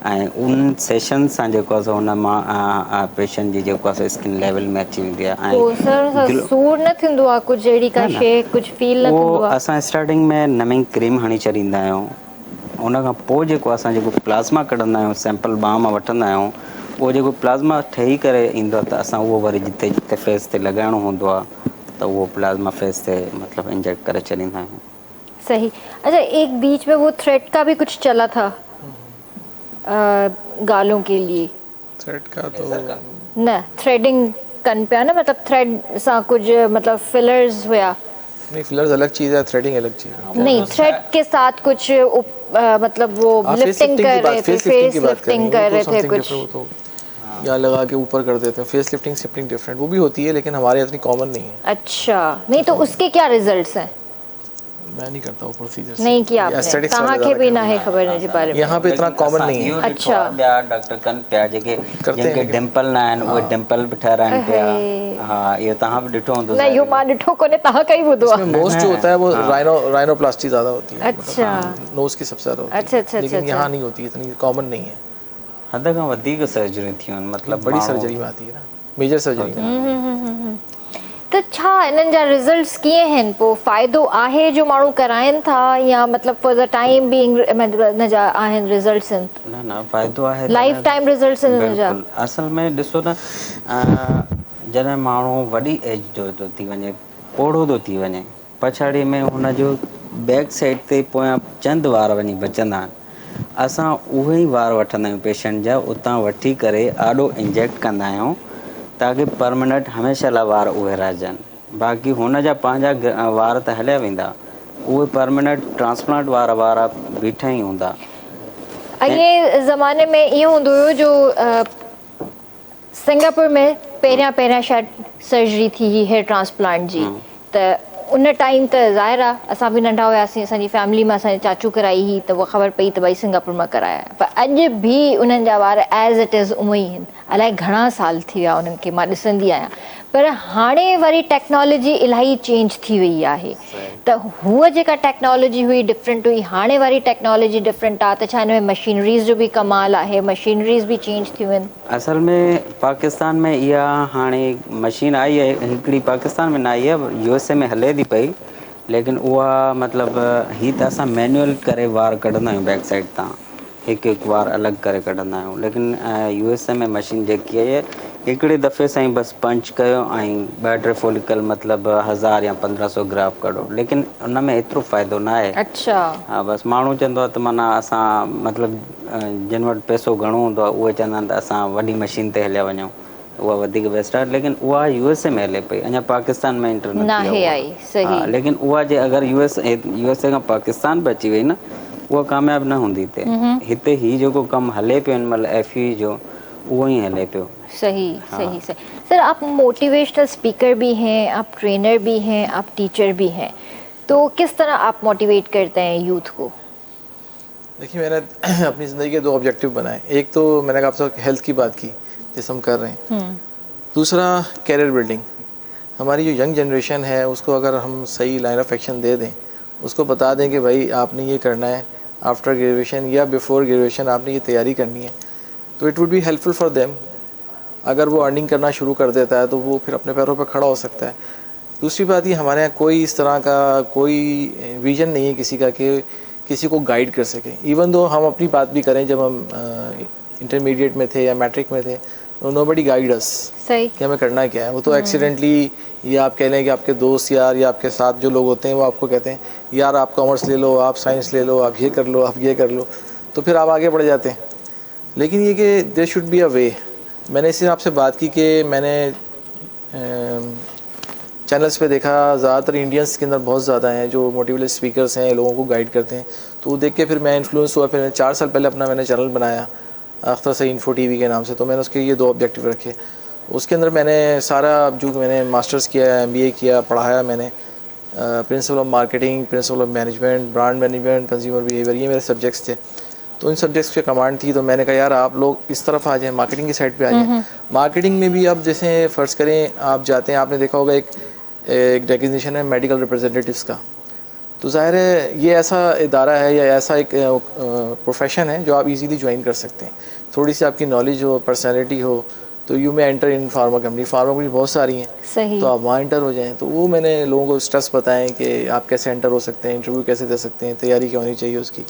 ऐं उन सेशन सां जेको आहे सो हुन मां पेशेंट जी जेको आहे सो स्किन लेवल में अची वेंदी आहे। ऐं सूर न थींदो आहे कुझु, अहिड़ी का शइ कुझु फील न थींदो आहे? असां स्टार्टिंग में नमिंग क्रीम हणी छॾींदा आहियूं। उन खां पोइ जेको असां जेको प्लाज़्मा कढंदा आहियूं, सैंपल ॿाह मां वठंदा आहियूं, उहो जेको प्लाज़्मा ठही करे ईंदो आहे त असां उहो वरी जिते जिते फेस ते लॻाइणो हूंदो आहे त उहो प्लाज़्मा फेस ते मतिलबु इंजेक्ट करे छॾींदा आहियूं। सही। अच्छा, एक बीच में वो थ्रेड का भी कुछ चला था गालों के लिए। थ्रेड का तो न थ्रेडिंग कन पिया न, मतलब थ्रेड सां कुछ मतलब फिलर्स हुया। नहीं, फिलर्स अलग चीज़ है, थ्रेडिंग अलग चीज़ है। नहीं, थ्रेड के साथ कुछ मतलब वो आप लिफ्टिंग कर रहे थे, फेस लिफ्टिंग कर रहे थे कुछ। वो तो या लगा के ऊपर कर देते हैं। फेस लिफ्टिंग शिफ्टिंग डिफरेंट वो भी होती है, लेकिन हमारे इतनी कॉमन नहीं है। अच्छा, नहीं तो उसके क्या रिजल्ट्स हैं? मैं नहीं करता हूँ प्रोसीजर नहीं किया आपने, कहाँ के भी ना है खबर मुझे बारे में। यहाँ पे इतना कॉमन नहीं है। अच्छा। ॿिया डॉक्टर कनि पिया जेके जिनखे डिंपल न आहिनि उहे डिंपल बि ठाराइनि पिया। हा, इहो तव्हां बि ॾिठो हूंदो। न इहो मां ॾिठो कोन्हे, तव्हां कई ॿुधो आहे। मोस्ट जो होता है वो राइनोप्लास्टी ज़्यादा होती है। अच्छा। नोज की सबसे ज़्यादा होती है। अच्छा अच्छा लेकिन अच्छा। यहाँ नहीं होती, इतनी कॉमन नहीं है। हद खां वधीक सर्जरी थियूं आहिनि, मतिलबु बड़ी सर्जरी में आती है ना, मेजर सर्जरी में। त छा इन्हनि जा रिज़ल्ट्स कीअं आहिनि? पोइ फ़ाइदो आहे जो माण्हू कराइनि था, या मतिलबु फॉर द टाइम बीइंग हिन जा आहिनि रिज़ल्ट्स आहिनि? न न फ़ाइदो आहे, लाइफ टाइम रिज़ल्ट्स आहिनि हिन जा? बिल्कुलु। असल में ॾिसो न, जॾहिं माण्हू वॾी एज जो थो थी वञे, पोड़ो थो थी वञे, पछाड़ीअ में हुनजो बैक साइड ते पोयां चंद वार वञी बचंदा आहिनि। असां उहे ई वार वठंदा आहियूं पेशेंट जा, उतां वठी करे आॾो इंजेक्ट कंदा आहियूं ताकी परमानेंट हमेशह लाइ वार उहे रहिजनि। बाक़ी हुन जा पंहिंजा वार त हलिया वेंदा, उहे परमानेंट ट्रांसप्लांट वारा बीठा ई हूंदा। अॻे ज़माने में इहो हूंदो हुयो जो सिंगापुर में पहिरियां शायद सर्जरी थी हुई हेयर ट्रांसप्लांट जी, त उन टाइम त ज़ाहिर आहे असां बि नंढा हुआसीं, असांजी फैमिली में असांजे चाचू कराई हुई त उहा ख़बर पई त भई सिंगापुर मां कराया। पर अॼु बि उन्हनि जा वार एज़ इट इज़ उहे ई आहिनि। अलाए घणा साल थी विया उन्हनि खे, मां ॾिसंदी आहियां। पर हाणे वरी टेक्नोलॉजी इलाही चेंज थी वई आहे, त हूअ जेका टेक्नोलॉजी हुई डिफरेंट हुई, हाणे वारी टेक्नोलॉजी डिफरेंट आहे। त छा हिन में मशीनरीज़ जो बि कमाल आहे, मशीनरीज़ बि चेंज थियूं आहिनि? असल में पाकिस्तान में इहा हाणे मशीन आई आहे हिकिड़ी, पाकिस्तान में न आई आहे, USA में हले थी पई। लेकिन उहा मतिलबु हीअ त असां मैनुअल करे वार कढंदा आहियूं बैक साइड तां, हिकु हिकु वार अलॻि करे कढंदा आहियूं। लेकिन USA में मशीन जेकी आहे हिकिड़े दफ़े सां ई बसि पंच कयो ऐं 2-3 फॉलिकल मतिलबु 1000 या 1500 ग्राफ कढो। लेकिन उन में एतिरो फ़ाइदो न आहे। अच्छा। हा, बसि माण्हू चवंदो आहे त माना असां मतिलबु जिन वटि पैसो घणो हूंदो आहे उहे चवंदा आहिनि त असां वॾी मशीन ते हलिया वञूं, उहा वधीक बेस्ट आहे। लेकिन उहा USA में हले पई, अञा पाकिस्तान में एंटर न थी आहे उहा। हा, लेकिन उहा जे अगरि USA खां पाकिस्तान बि अची वई न, उहा कामयाबु न हूंदी हिते। हिते हीउ जेको कमु हले पियो हिन महिल FE जो, उहो ई हले पियो। सही सही सही। सर, आप मोटिवेशनल स्पीकर भी हैं, आप ट्रेनर भी हैं, आप टीचर भी हैं, तो किस तरह आप मोटिवेट करते हैं यूथ को? देखिए, मैंने अपनी ज़िंदगी के 2 ऑब्जेक्टिव बनाए। एक तो मैंने आपसे हेल्थ की बात की जैसे हम कर रहे हैं, दूसरा कैरियर बिल्डिंग। हमारी जो यंग जनरेशन है उसको अगर हम सही लाइन ऑफ एक्शन दे दें, उसको बता दें कि भाई आपने ये करना है, आफ्टर ग्रेजुएशन या बिफोर ग्रेजुएशन आपने ये तैयारी करनी है, तो it would be helpful for them. अगर वो अर्निंग करना शुरू कर देता है तो वो फिर अपने पैरों पर खड़ा हो सकता है। दूसरी बात ये, हमारे यहाँ कोई इस तरह का कोई विजन नहीं है किसी का कि किसी को गाइड कर सके। इवन दो हम अपनी बात भी करें, जब हम इंटरमीडिएट में थे या मैट्रिक में थे, तो नोबडी गाइड अस सही कि हमें करना क्या है। वो तो एक्सीडेंटली, या आप कह लें कि आपके दोस्त यार या आपके साथ जो लोग होते हैं वो आपको कहते हैं यार आप कॉमर्स ले लो, आप साइंस ले लो, आप ये कर लो, आप ये कर लो, तो फिर आप आगे बढ़ जाते हैं। लेकिन ये कि देयर शुड बी अ वे। मैंने इसी आपसे बात की कि मैंने चैनल्स पे देखा ज़्यादातर इंडियंस के अंदर बहुत ज़्यादा हैं जो मोटिवेशनल स्पीकर्स हैं, लोगों को गाइड करते हैं। तो वो देख के फिर मैं इन्फ्लुएंस हुआ। फिर 4 साल पहले अपना मैंने चैनल बनाया अख्तर सईद इन्फो TV के नाम से। तो मैंने उसके ये 2 ऑब्जेक्टिव रखे। उसके अंदर मैंने सारा जो मैंने मास्टर्स किया, MBA किया, पढ़ाया मैंने, principle of marketing, principle of management, brand management, consumer behaviour, ये मेरे सब्जेक्ट्स थे। तो इन सब्जेक्ट्स पे कमांड थी। तो मैंने कहा यार आप लोग इस तरफ आ जाएं, मार्केटिंग की साइड पे आ जाएं। मार्केटिंग में भी आप जैसे फ़र्ज़ करें आप जाते हैं, आपने देखा होगा एक डेजिग्नेशन है मेडिकल रिप्रेजेंटेटिव्स का। तो ज़ाहिर है ये ऐसा इदारा है या ऐसा एक प्रोफेशन है जो आप इजीली ज्वाइन कर सकते हैं। थोड़ी सी आपकी नॉलेज हो, पर्सनैलिटी हो, तो यू में enter in pharma company. Pharma company बहुत सारी हैं, सही। तो आप वहाँ एंटर हो जाएं। तो वो मैंने लोगों को स्टेप्स बताएं कि आप कैसे एंटर हो सकते हैं, इंटरव्यू कैसे दे सकते हैं, तैयारी क्या होनी चाहिए उसकी।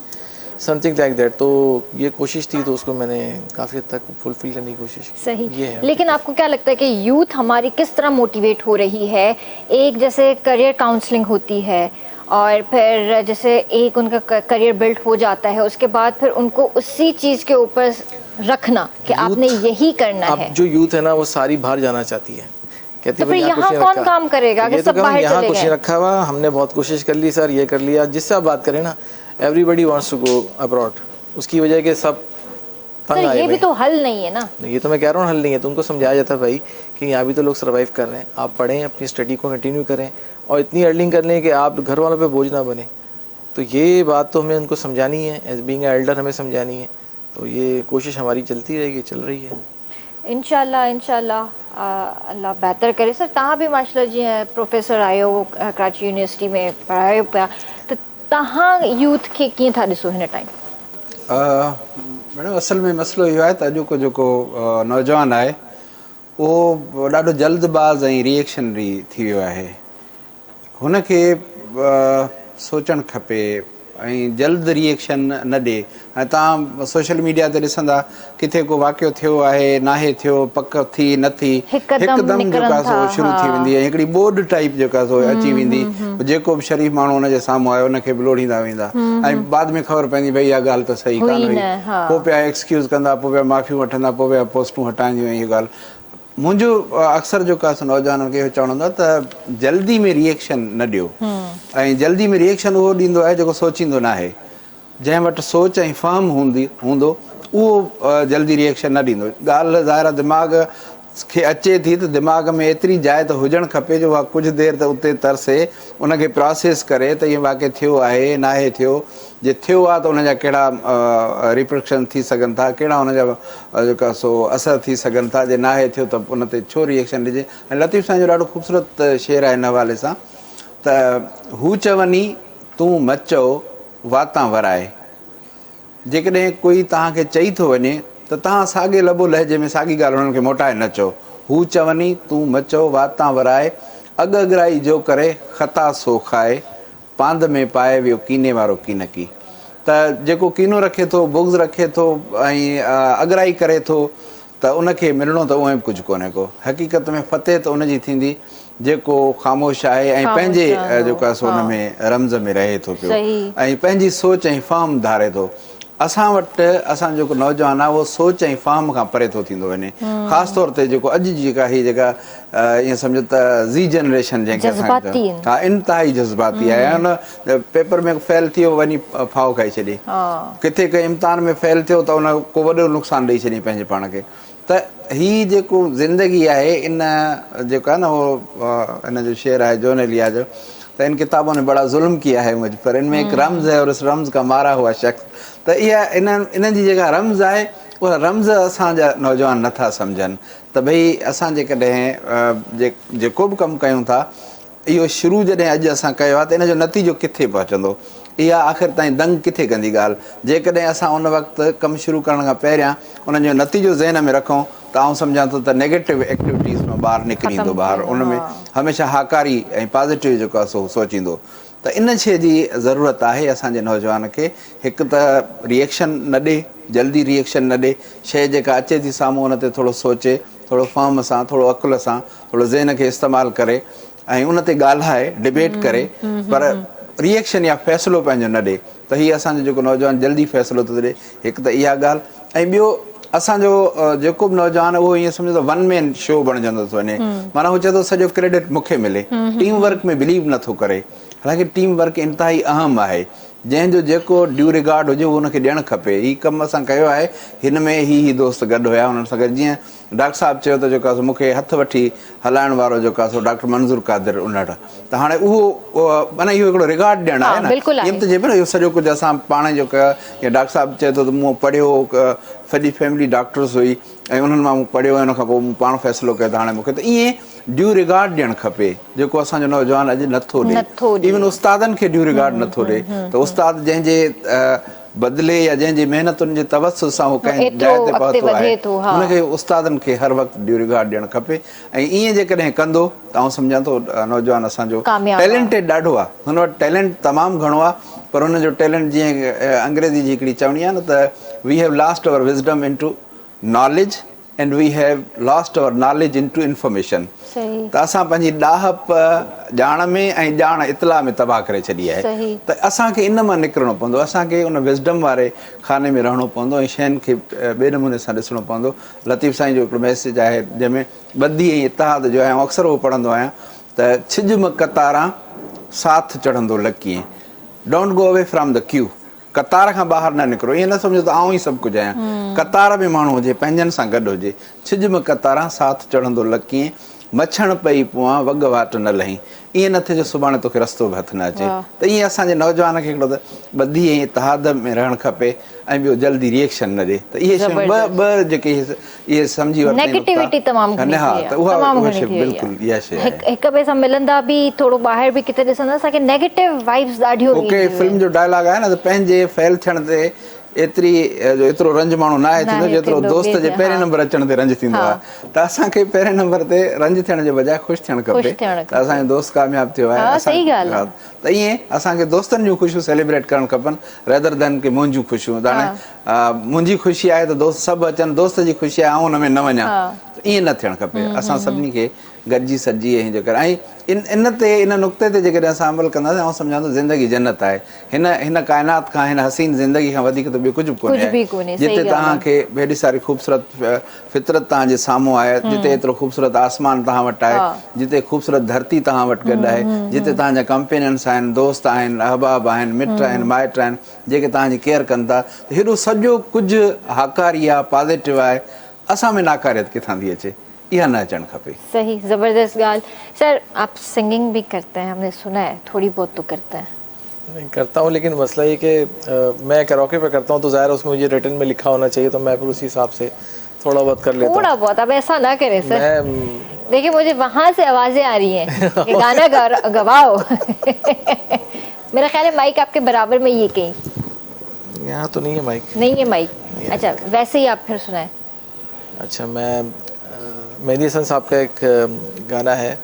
Something like that. तो ये कोशिश थी, तो उसको मैंने काफ़ी हद तक फुलफिल करने की कोशिश की। सही। ये है। लेकिन आपको क्या लगता है कि यूथ हमारी किस तरह मोटिवेट हो रही है? एक जैसे करियर काउंसलिंग होती है, और फिर जैसे एक उनका करियर बिल्ड हो जाता है, उसके बाद फिर उनको उसी चीज़ के ऊपर रखना कि आपने यही करना अब है। जो यूथ है ना, वो सारी बाहर जाना चाहती है, कहती तो फिर भाई यहाँ कुछ नहीं कौन रखा। काम करेगा तो अगर ये सब तो बाहर यहाँ चले कुछ नहीं गए? रखा हुआ, हमने बहुत कोशिश कर ली सर, ये कर लिया। जिससे आप बात करें ना, everybody wants to go abroad, उसकी वजह के सब तंग सर आए ये हुए भी तो हल नहीं है ना। हैं। ये तो मैं कह रहा हूँ हल नहीं है। तुमको समझाया जाता है भाई कि यहाँ भी तो लोग सर्वाइव कर रहे हैं, आप पढ़ें, अपनी स्टडी को कंटिन्यू करें और इतनी अर्निंग कर लें कि आप घर वालों पे बोझ ना बने। तो ये बात तो हमें उनको समझानी है, एज बीइंग एल्डर हमें समझानी है। तो ये कोशिश हमारी चलती रहेगी, चल रही है। इंशाल्लाह अल्लाह बेहतर करे। सर तव्हां बि माशाल्लाह जीअं प्रोफेसर आहियो कराची यूनिवर्सिटी में पढ़ायो पिया, त तव्हां यूथ खे कीअं था ॾिसो हिन टाइम? मैडम असल में मसइलो इहो आहे त अॼोको जेको नौजवान आहे उहो ॾाढो जल्दबाज़ ऐं रिएक्शनरी थी वियो आहे। हुनखे सोचणु खपे ऐं जल्द रिएक्शन न ॾिए। ऐं तव्हां सोशल मीडिया ते ॾिसंदा किथे को वाक़ियो थियो आहे, नाहे थियो, पक थी न थी, हिकदमि जेका सो शुरू थी वेंदी आहे। हिकिड़ी ॿोॾ टाइप जेका सो अची वेंदी, जेको बि शरीफ़ माण्हू हुनजे साम्हूं आयो उनखे बि लोड़ींदा वेंदा, ऐं बाद में ख़बर पवंदी भई इहा ॻाल्हि त सही कान हुई। पोइ पिया एक्सक्यूज़ कंदा, पोइ पिया माफ़ियूं वठंदा, पोइ पिया पोस्टूं हटाईंदियूं। इहा ॻाल्हि मुंहिंजो अक्सर जेको आहे नौजवाननि खे इहो चवणो हूंदो आहे त जल्दी में रिएक्शन न ॾियो। ऐं जल्दी में रिएक्शन उहो ॾींदो आहे जेको सोचींदो न आहे। जंहिं वटि सोच ऐं फहम हूंदो उहो जल्दी रिएक्शन न ॾींदो। ॻाल्हि ज़ाहिर दिमाग़ खे अचे थी त दिमाग़ में एतिरी जाइ त हुजणु खपे जो उहा कुझु देरि त उते तरसे, उनखे प्रोसेस करे त इहो वाक़ई थियो आहे नाहे थियो। जे थियो आहे त उनजा कहिड़ा रिप्रेक्शन थी सघनि था, कहिड़ा हुनजा जेका सो असर थी सघनि था। जे नाहे थियो त उन ते छो रिएक्शन ॾिजे। ऐं लतीफ़ साईं जो ॾाढो ख़ूबसूरत शेर आहे हिन हवाले सां त हू चवनी तूं मचो वातां वराए। जेकॾहिं कोई तव्हांखे चई थो वञे त तव्हां साॻे लबो लहजे में साॻी ॻाल्हि हुननि खे मोटाए न चओ। हू चवनी तूं मचो वातां वराए, अॻ अॻराई जो करे ख़ता सो खाए, पांद में पाए वियो कीने वारो कीनकी। त जेको कीनो रखे थो, बुग़्ज़ रखे थो ऐं अॻराई करे थो त उनखे मिलणो त उहे बि कुझु कोन्हे को। हक़ीक़त में फ़तेह त उनजी थींदी जेको ख़ामोश आहे ऐं पंहिंजे जेको आहे सो हुन में रम्ज़ में रहे थो पियो ऐं पंहिंजी सोच ऐं फहम धारे थो। असां वटि असांजो जेको नौजवान आहे उहो सोच ऐं फहम खां परे थो थींदो वञे। ख़ासि तौर ते जेको अॼु जेका हीअ जेका ईअं सम्झो त ज़ी जनरेशन जंहिंखे असां हा इंतिहाई जज़्बाती आहे। हुन पेपर में फेल थियो वञी फाओ खाई छॾे, किथे कंहिं इम्तिहान में फेल थियो त उन को वॾो नुक़सानु ॾेई छॾी पंहिंजे पाण खे। त हीअ जेको ज़िंदगी आहे इन जेको आहे न उहो इन जो शेर आहे जॉन एलिया जो त इन किताबों ने बड़ा ज़ुल्म किया है मुझ पर, इनमें एक रम्ज़ है और उस रम्ज़ का मारा हुआ शख्स। त इहा इन्हनि जी जेका रम्ज़ आहे उहा रम्ज़ असांजा नौजवान नथा सम्झनि त भई असां जेकॾहिं जेको बि कमु कयूं था इहो शुरू जॾहिं अॼु असां कयो आहे त इन जो नतीजो किथे पहुचंदो, इहा आख़िर ताईं दंग किथे कंदी ॻाल्हि। जेकॾहिं असां उन वक़्तु कमु शुरू करण खां पहिरियां उन जो नतीजो ज़हन में रखूं त आउं सम्झां थो त नेगेटिव एक्टिविटीज़ मां ॿाहिरि निकिरी ईंदो, ॿाहिरि उन में हमेशह हाकारी ऐं पॉज़िटिव जेको आहे सो सोचींदो। त इन शइ जी ज़रूरत आहे असांजे नौजवान खे। हिकु त रिएक्शन न ॾिए, जल्दी रिएक्शन न ॾिए, शइ जेका अचे थी साम्हूं उन ते थोरो सोचे, थोरो फहम सां, थोरो अकुल सां, थोरो ज़हन खे इस्तेमालु करे ऐं उन ते ॻाल्हाए डिबेट करे, पर रिएक्शन या फ़ैसिलो पंहिंजो न ॾिए। त हीअ असांजो जेको नौजवान जल्दी फ़ैसिलो थो ॾिए, हिकु त इहा ॻाल्हि। ऐं ॿियो असांजो जेको बि नौजवान आहे उहो ईअं सम्झो त वन मैन शो बणिजंदो थो वञे। माना हू चए थो सॼो क्रेडिट मूंखे मिले, टीम वर्क में बिलीव नथो करे। हालांकि टीम वर्क इंतिहाई अहम आहे। जंहिंजो जेको ड्यू रिगार्ड हुजे उहो हुनखे ॾियणु खपे। हीउ कमु असां कयो आहे, हिन में ही दोस्त गॾु हुया, हुननि सां गॾु जीअं डॉक्टर साहिबु चयो त जेको आहे मूंखे हथु वठी हलाइण वारो जेको आहे सो डॉक्टर मंज़ूर कादिर उनड़। त हाणे उहो माना इहो हिकिड़ो रिगार्ड ॾियणु आहे न, ईअं त चइबो न इहो सॼो कुझु असां पाण जो कयो। या डॉक्टर साहिबु चए थो त मूं पढ़ियो, सॼी फैमिली डॉक्टर्स हुई ऐं उन्हनि मां मूं पढ़ियो, हुन खां पोइ मूं पाण फ़ैसिलो कयो त हाणे मूंखे त ईअं ड्यू रिगार्ड ॾियणु खपे जेको असांजो नौजवान अॼु नथो ॾिए। इवन उस्तादनि खे ड्यू रिगार्ड नथो ॾिए। त उस्ताद जंहिंजे बदिले या जंहिंजी महिनतुनि जे तवसुस सां उहो कंहिं जाइ ते पहुतो आहे हुनखे उस्तादनि खे हर वक़्तु ड्यू रिगार्ड ॾियणु खपे। ऐं ईअं जेकॾहिं कंदो त आउं सम्झां थो नौजवान असांजो टैलेंटेड ॾाढो आहे, हुन वटि टैलेंट तमामु घणो आहे। पर हुनजो टैलेंट जीअं अंग्रेज़ी जी हिकिड़ी चवणी आहे न त we have lost our wisdom into knowledge and we have lost our knowledge into information. सही त असां पंहिंजी ॾाहप ॼाण में ऐं ॼाण इतला में तबाह करे छॾी आहे। सही। त असांखे इन मां निकिरणो पवंदो, असांखे उन विज़डम वारे खाने में रहणो पवंदो ऐं शयुनि खे ॿिए नमूने सां ॾिसणो पवंदो। लतीफ़ साईं जो हिकिड़ो मैसेज आहे जंहिंमें ॿधी ऐं इतिहाद जो आहे, ऐं अक्सर उहो पढ़ंदो आहियां त छिॼ कतारां साथ चढ़ंदो लकीअं, don't go away from the queue. कतार खां ॿाहिरि न निकिरो, ईअं न सम्झो त आउं ई सभु कुझु आहियां। कतार में माण्हू हुजे, पंहिंजनि सां गॾु हुजे। छिॼ कतारां साथ चढ़ंदो लकीअं, मछण पई पुआं वॻ वाट न लही। ईअं न थिए जो सुभाणे तोखे रस्तो बि हथ न अचे। त ईअं असांजे नौजवान खे हिकिड़ो त ॿधी ऐं इतिहाद में रहणु खपे ऐं ॿियो जल्दी रिएक्शन न ॾे। त इहे शयूं ॿ जेके इहे सम्झी वठनि। नेगेटिविटी तमामु घणी हा, थी त आहे, उहा तमामु घणी शइ थी वई आहे। बिल्कुलु इहा शइ आहे। हिक ॿिए सां मिलंदा बि, थोरो ॿाहिरि बि किथे ॾिसंदा असांखे नेगेटिव वाइब्स ॾाढियूं ओके, फिल्म जो डायलॉग आहे न त पंहिंजे फेल थियण ते एतिरो रंज माण्हू न आहे थींदो जेतिरो दोस्त जे पहिरें नंबर अचण ते रंज थींदो आहे। त असांखे पहिरें नंबर ते रंज थियण जे बजाए ख़ुशि थियणु खपे त असांजो दोस्त कामयाबु थियो आहे। त ईअं असांखे दोस्तनि जूं ख़ुशियूं सेलिब्रेट करणु खपनि रेदर देन की मुंहिंजूं ख़ुशियूं। त हाणे मुंहिंजी ख़ुशी आहे त दोस्त सभु अचनि, दोस्त जी ख़ुशी आहे ऐं हुन में न वञा, ईअं न थियणु खपे। असां सभिनी खे गॾिजी सॾिजी ऐं जेकर ऐं इन नुक़्ते ते जेकॾहिं असां अमल कंदासीं, ऐं सम्झंदो ज़िंदगी जन्नत आहे। हिन काइनात खां, हिन हसीन ज़िंदगी खां वधीक त ॿियो कुझु बि कोन्हे। जिते तव्हांखे हेॾी सारी ख़ूबसूरत फितरत तव्हांजे साम्हूं आहे, जिते एतिरो ख़ूबसूरत आसमान तव्हां वटि आहे, जिते ख़ूबसूरत धरती तव्हां वटि गॾु आहे, जिते तव्हांजा कंपेनियन्स आहिनि, दोस्त आहिनि, अहबाब आहिनि, मिट आहिनि, माइट आहिनि जेके तव्हांजी केयर कनि था। हेॾो सॼो कुझु हाकारी आहे, पॉज़िटिव आहे, असां में नाकारियत किथां थी अचे? इहा न अचणु खपे। सही, ज़बरदस्त ॻाल्हि। सर, आप सिंगिंग भी करते हैं, हमने सुना है, थोड़ी बहुत तो करते हैं। नहीं करता हूँ, लेकिन मसला ये कि मैं कैरोके पे करता हूँ तो ज़ाहिर उसमें मुझे रिटन में लिखा होना चाहिए, तो मैं फिर उसी हिसाब से थोड़ा बहुत कर लेता हूँ। थोड़ा बहुत, अब ऐसा ना करें सर। देखिए मुझे वहाँ से आवाज़ें आ रही हैं कि गाना गवाओ। मेरा ख्याल है माइक आपके बराबर में ये कहीं। यहाँ तो नहीं है माइक। नहीं है माइक, अच्छा वैसे ही आप फिर सुनाएं। अच्छा, मैं मेहदी हसन साहब का एक गाना है,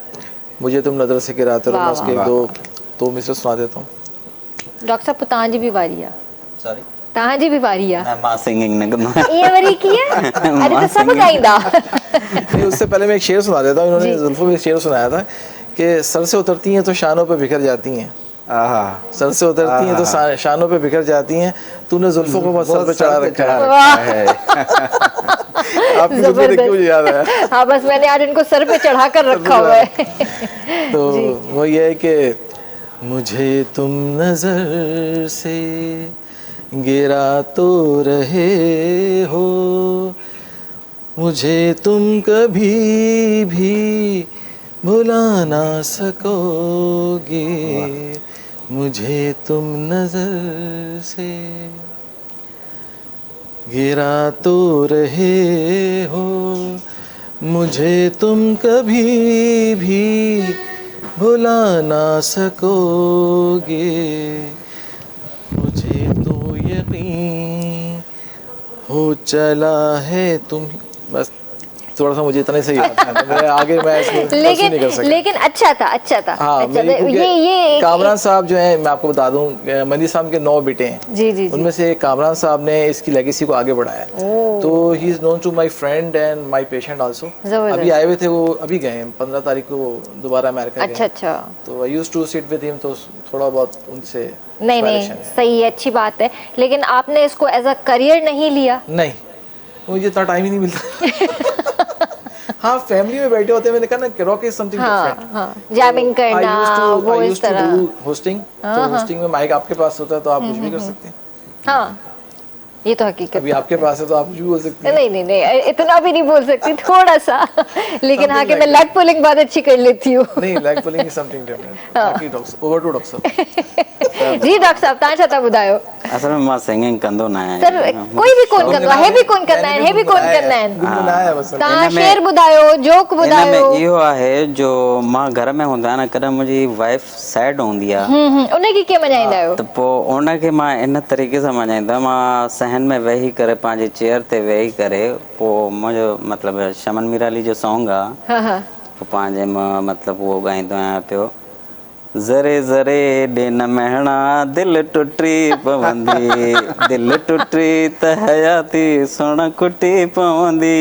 मुझे तुम नज़र से गिराते रहो, मैं उसके दो मिसरे सुना देता हूँ। डॉक्टर साहब तव्हांजी बि वारी आहे। सॉरी, तव्हांजी बि वारी आहे। मां सिंगिंग न कंदो। ये वरी कीअं? अरे तो सब गाईंदा। नहीं, उससे पहले मैं एक शेर सुना देता हूँ। इन्होंने जुल्फों में शेर सुनाया था कि सर से उतरती हैं तो शानों पे बिखर जाती हैं। सर से उतरती हैं तो शानों पे बिखर जाती हैं, तूने जुल्फों को बस सर पे चढ़ा रखा है। आपकी जुल्फें देख के मुझे याद आया। हाँ, बस मैंने आज इनको सर पे चढ़ा कर रखा हुआ है। तो वो ये है कि मुझे तुम नजर से गिरा तो रहे हो, मुझे तुम कभी भी भुला ना सकोगे, मुझे तुम नजर से गिरा तो रहे हो, मुझे तुम कभी भी भुला ना सकोगे, मुझे तो यकीन हो चला है तुम। बस थोड़ा सा मुझे इतना ही सही आता है, मैं आगे मैं इसको नहीं कर सकता। लेकिन अच्छा था, अच्छा था। हाँ, अच्छा था। ये कामरान साहब जो हैं, मैं आपको बता दूं, मेहदी साहब के 9 बेटे हैं। जी। उनमें से कामरान साहब ने इसकी लेगेसी को आगे बढ़ाया। तो he is known to my friend and my patient also. अभी आए हुए थे, वो अभी गए हैं 15 तारीख को दोबारा अमेरिका गए। अच्छा। तो I used to sit with हिम, तो थोड़ा बहुत उनसे नहीं सही है, अच्छी बात है। लेकिन आपने इसको एज अ करियर नहीं लिया? नहीं, मुझे इतना टाइम ही नहीं मिलता। हाँ, फैमिली में बैठे होते हैं, मैंने कहा ना rock is something different. Jamming करना, वो इस तरह होस्टिंग, तो होस्टिंग में माइक आपके पास होता है तो आप कुछ भी कर सकते हैं। हाँ, ये तो हकीकत। अभी आपके पास है तो आप कुछ भी बोल सकते हैं। नहीं, इतना भी नहीं बोल सकती, थोड़ा सा। लेकिन हाँ कि मैं लेग पुलिंग बहुत अच्छी कर लेती हूँ। नहीं, leg pulling is something different. बाकी ओवर टू डॉक्टर साहब। जी डॉक्टर साहब, तव्हां छा था ॿुधायो? असल में मां सिंगिंग कंदो न आहियां। सर, कोई भी कोन कंदो आहे, हे बि कोन कंदा आहिनि, हे बि कोन कंदा आहिनि। तव्हां शेर ॿुधायो, जोक ॿुधायो। इनमें इहो आहे जो मां घर में हूंदा आहियां न, कॾहिं मुंहिंजी वाइफ सैड हूंदी आहे, उनखे कीअं मञाईंदा आहियो? त पोइ उनखे मां इन तरीक़े सां मञाईंदो आहियां। मां सहन में वेही करे, पंहिंजे चेयर ते वेही करे, पोइ मुंहिंजो मतिलबु शमन मीराली जो सॉन्ग आहे, पोइ पंहिंजे मां मतिलबु उहो ॻाईंदो आहियां पियो। ज़रे ज़रे ॾिन महणा दिल टुटी पवंदी दिल टुटी त हयाती सुण खुटी पवंदी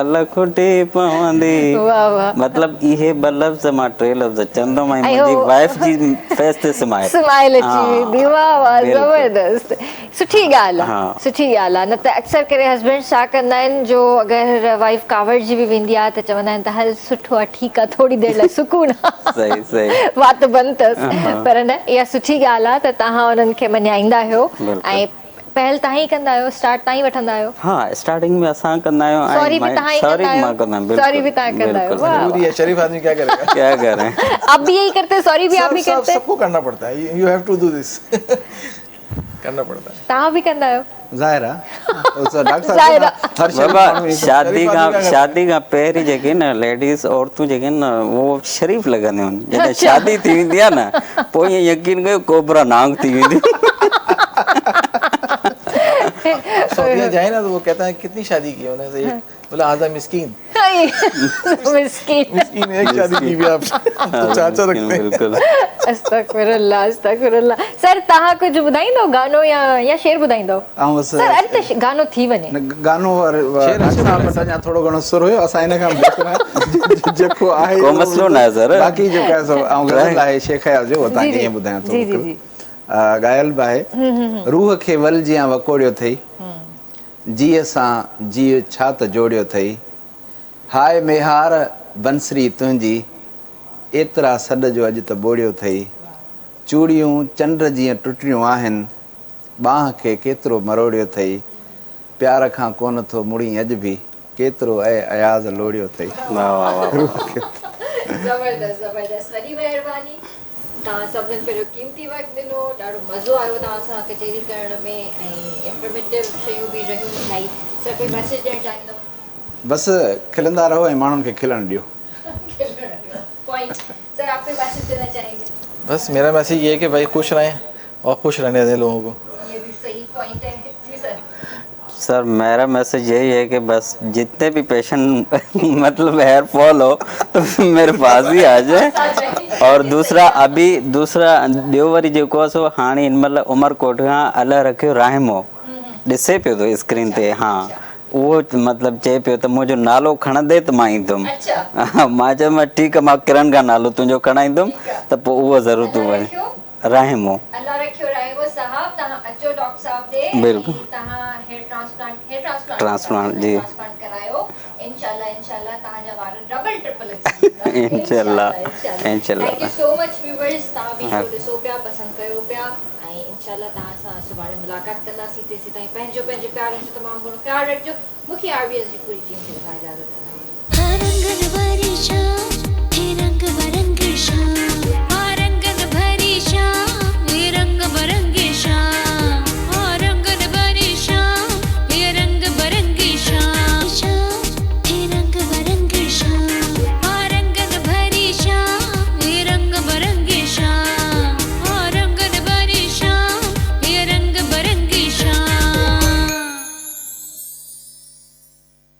अल खुटी पवंदी। वाह वाह मतलब इहे ॿ लफ़्ज़ मां 3 लफ़्ज़ चवंदुमि ऐं ऐं मुंहिंजी हो- वाइफ जी फेस ते स्माइल स्माइल अची वेंदी। वाह वाह बिल्कुलु। ज़बरदस्त, सुठी ॻाल्हि आहे, हा। सुठी ॻाल्हि आहे। न त अक्सर करे हस्बैंड छा कंदा आहिनि, जो अगरि वाइफ कावड़जी बि वेंदी आहे त चवंदा आहिनि त हल सुठो आहे, ठीकु आहे, थोरी देरि लाइ सुकून सही सही वात बंदि अथसि। पर न, इहा सुठी ॻाल्हि आहे त तव्हां उन्हनि खे मञाईंदा आहियो बिल्कुलु। ऐं पहल तव्हां ई कंदा आहियो, स्टार्ट तव्हां ई वठंदा आहियो। हा स्टार्टिंग में असां कंदा आहियूं सॉरी बि तव्हां ई सॉरी कंदा आहियो, मां कंदा आहियूं, सॉरी बि तव्हां कंदा आहियो। बिल्कुलु वाह बिल्कुल। जरूरी है, शरीफ आदमी क्या करेगा। क्या करें। आप भी यही करते, सॉरी भी आप ही करते, सबको करना पड़ता है, you have to do this. करना पड़ता है। तव्हां बि कंदा आहियो। ज़ाहिर आहे डॉक्टर ज़ाहिर साहब आहे। हर शरीफ़ बाबा माण्हू ई शादी खां पहिरीं जेके न लेडीज़ औरतूं जेके न उहो शरीफ़ लॻंदियूं आहिनि, जॾहिं शादी थी वेंदी आहे न पोइ ईअं यकीन कयो कोबरा नांग थी वेंदी। सऊदीया जाए ना तो वो कहता है कितनी शादी की उन्होंने, से एक बोला आधा मिस्कीन मिस्कीन। मिस्कीन एक शादी की भी आप तो चाचा रखते हैं। बिल्कुल। अस्तगफिरुल्लाह अस्तगफिरुल्लाह। सर तव्हां कुझु ॿुधाईंदो गानो या शेर ॿुधाईंदो? ऐं बसि सर अरे त गानो थी वञे। गानो अञा थोरो घणो सुर हुयो, असां हिन खां जेको आहे को मसलो न आहे सर। बाक़ी जेको आहे सो ऐं गज़ल आहे शेख अयाज़ जो, उहो जी, तव्हांखे जी। ईअं ॿुधायां जी, जी, थो। जी। ॻायल बि आहे, रूह खे वल जीअं वकोड़ियो अथई, जीअ सां जीअ छा त जोड़ियो अथई, हाय मेहार बंसरी तुंहिंजी एतिरा सॾ जो अॼु त बोड़ियो अथई, चूड़ियूं चंड जीअं टुटियूं आहिनि, बांह खे केतिरो मरोड़ियो अथई, प्यार खां कोन थो मुड़ी अॼु बि, केतिरो अयाज़ लोड़ियो अथई। वाह वाह वाह। ज़बरदस्त ज़बरदस्त, वॾी महिरबानी। तव्हां सभिनीनि पंहिंजो क़ीमती वक़्तु ॾिनो, ॾाढो मज़ो आयो तव्हां सां कचहरी करण में ऐं इंफॉर्मेटिव शयूं बि रहियूं इलाही। सर कोई मैसेज ॾियणु चाहींदो? बसि खिलंदा रहो ऐं माण्हुनि खे खिलण ॾियो। पॉइंट। सर आप कोई मैसेज देना चाहेंगे? बस मेरा मैसेज ये है कि भाई खुश रहें और खुश रहने दें लोगों को। ये भी सही पॉइंट है जी सर। सर मेरा मैसेज यही है कि बस जितने भी पेशेंट मतलब हेयर फॉल हो तो मेरे पास ही आ जाए। और दूसरा ॿियो वरी जेको आहे सो हाणे हिन महिल उमरकोट खां अलॻि रखियो राहिमो ॾिसे पियो थो स्क्रीन ते। हा उहो मतिलबु चए पियो त मुंहिंजो नालो खणंदे त मां ईंदुमि। मां चयोमांसि ठीकु आहे, मां किरण खां नालो तुंहिंजो खणाईंदुमि त पोइ उहो ज़रूरु तूं वञे। राहिमो अल्लाह रखियो राहिमो साहब, तव्हां अचो डॉक्टर साहब ॾे, बिल्कुलु। तव्हां हेयर ट्रांसप्लांट ट्रांसप्लांट जी करायो। इंशाल्लाह तव्हांजा वार डबल ट्रिपल अची वेंदा। इंशाल्लाह। Thank you so much viewers, तव्हां बि शो ॾिसो पिया, पसंदि कयो पिया ऐं इंशाल्लाह तव्हां सां सुभाणे मुलाक़ात कंदासीं। तेसीं ताईं पंहिंजो प्यार जो तमामु घणो ख्यालु रखिजो। मूंखे RBS जी पूरी टीम खे इजाज़त।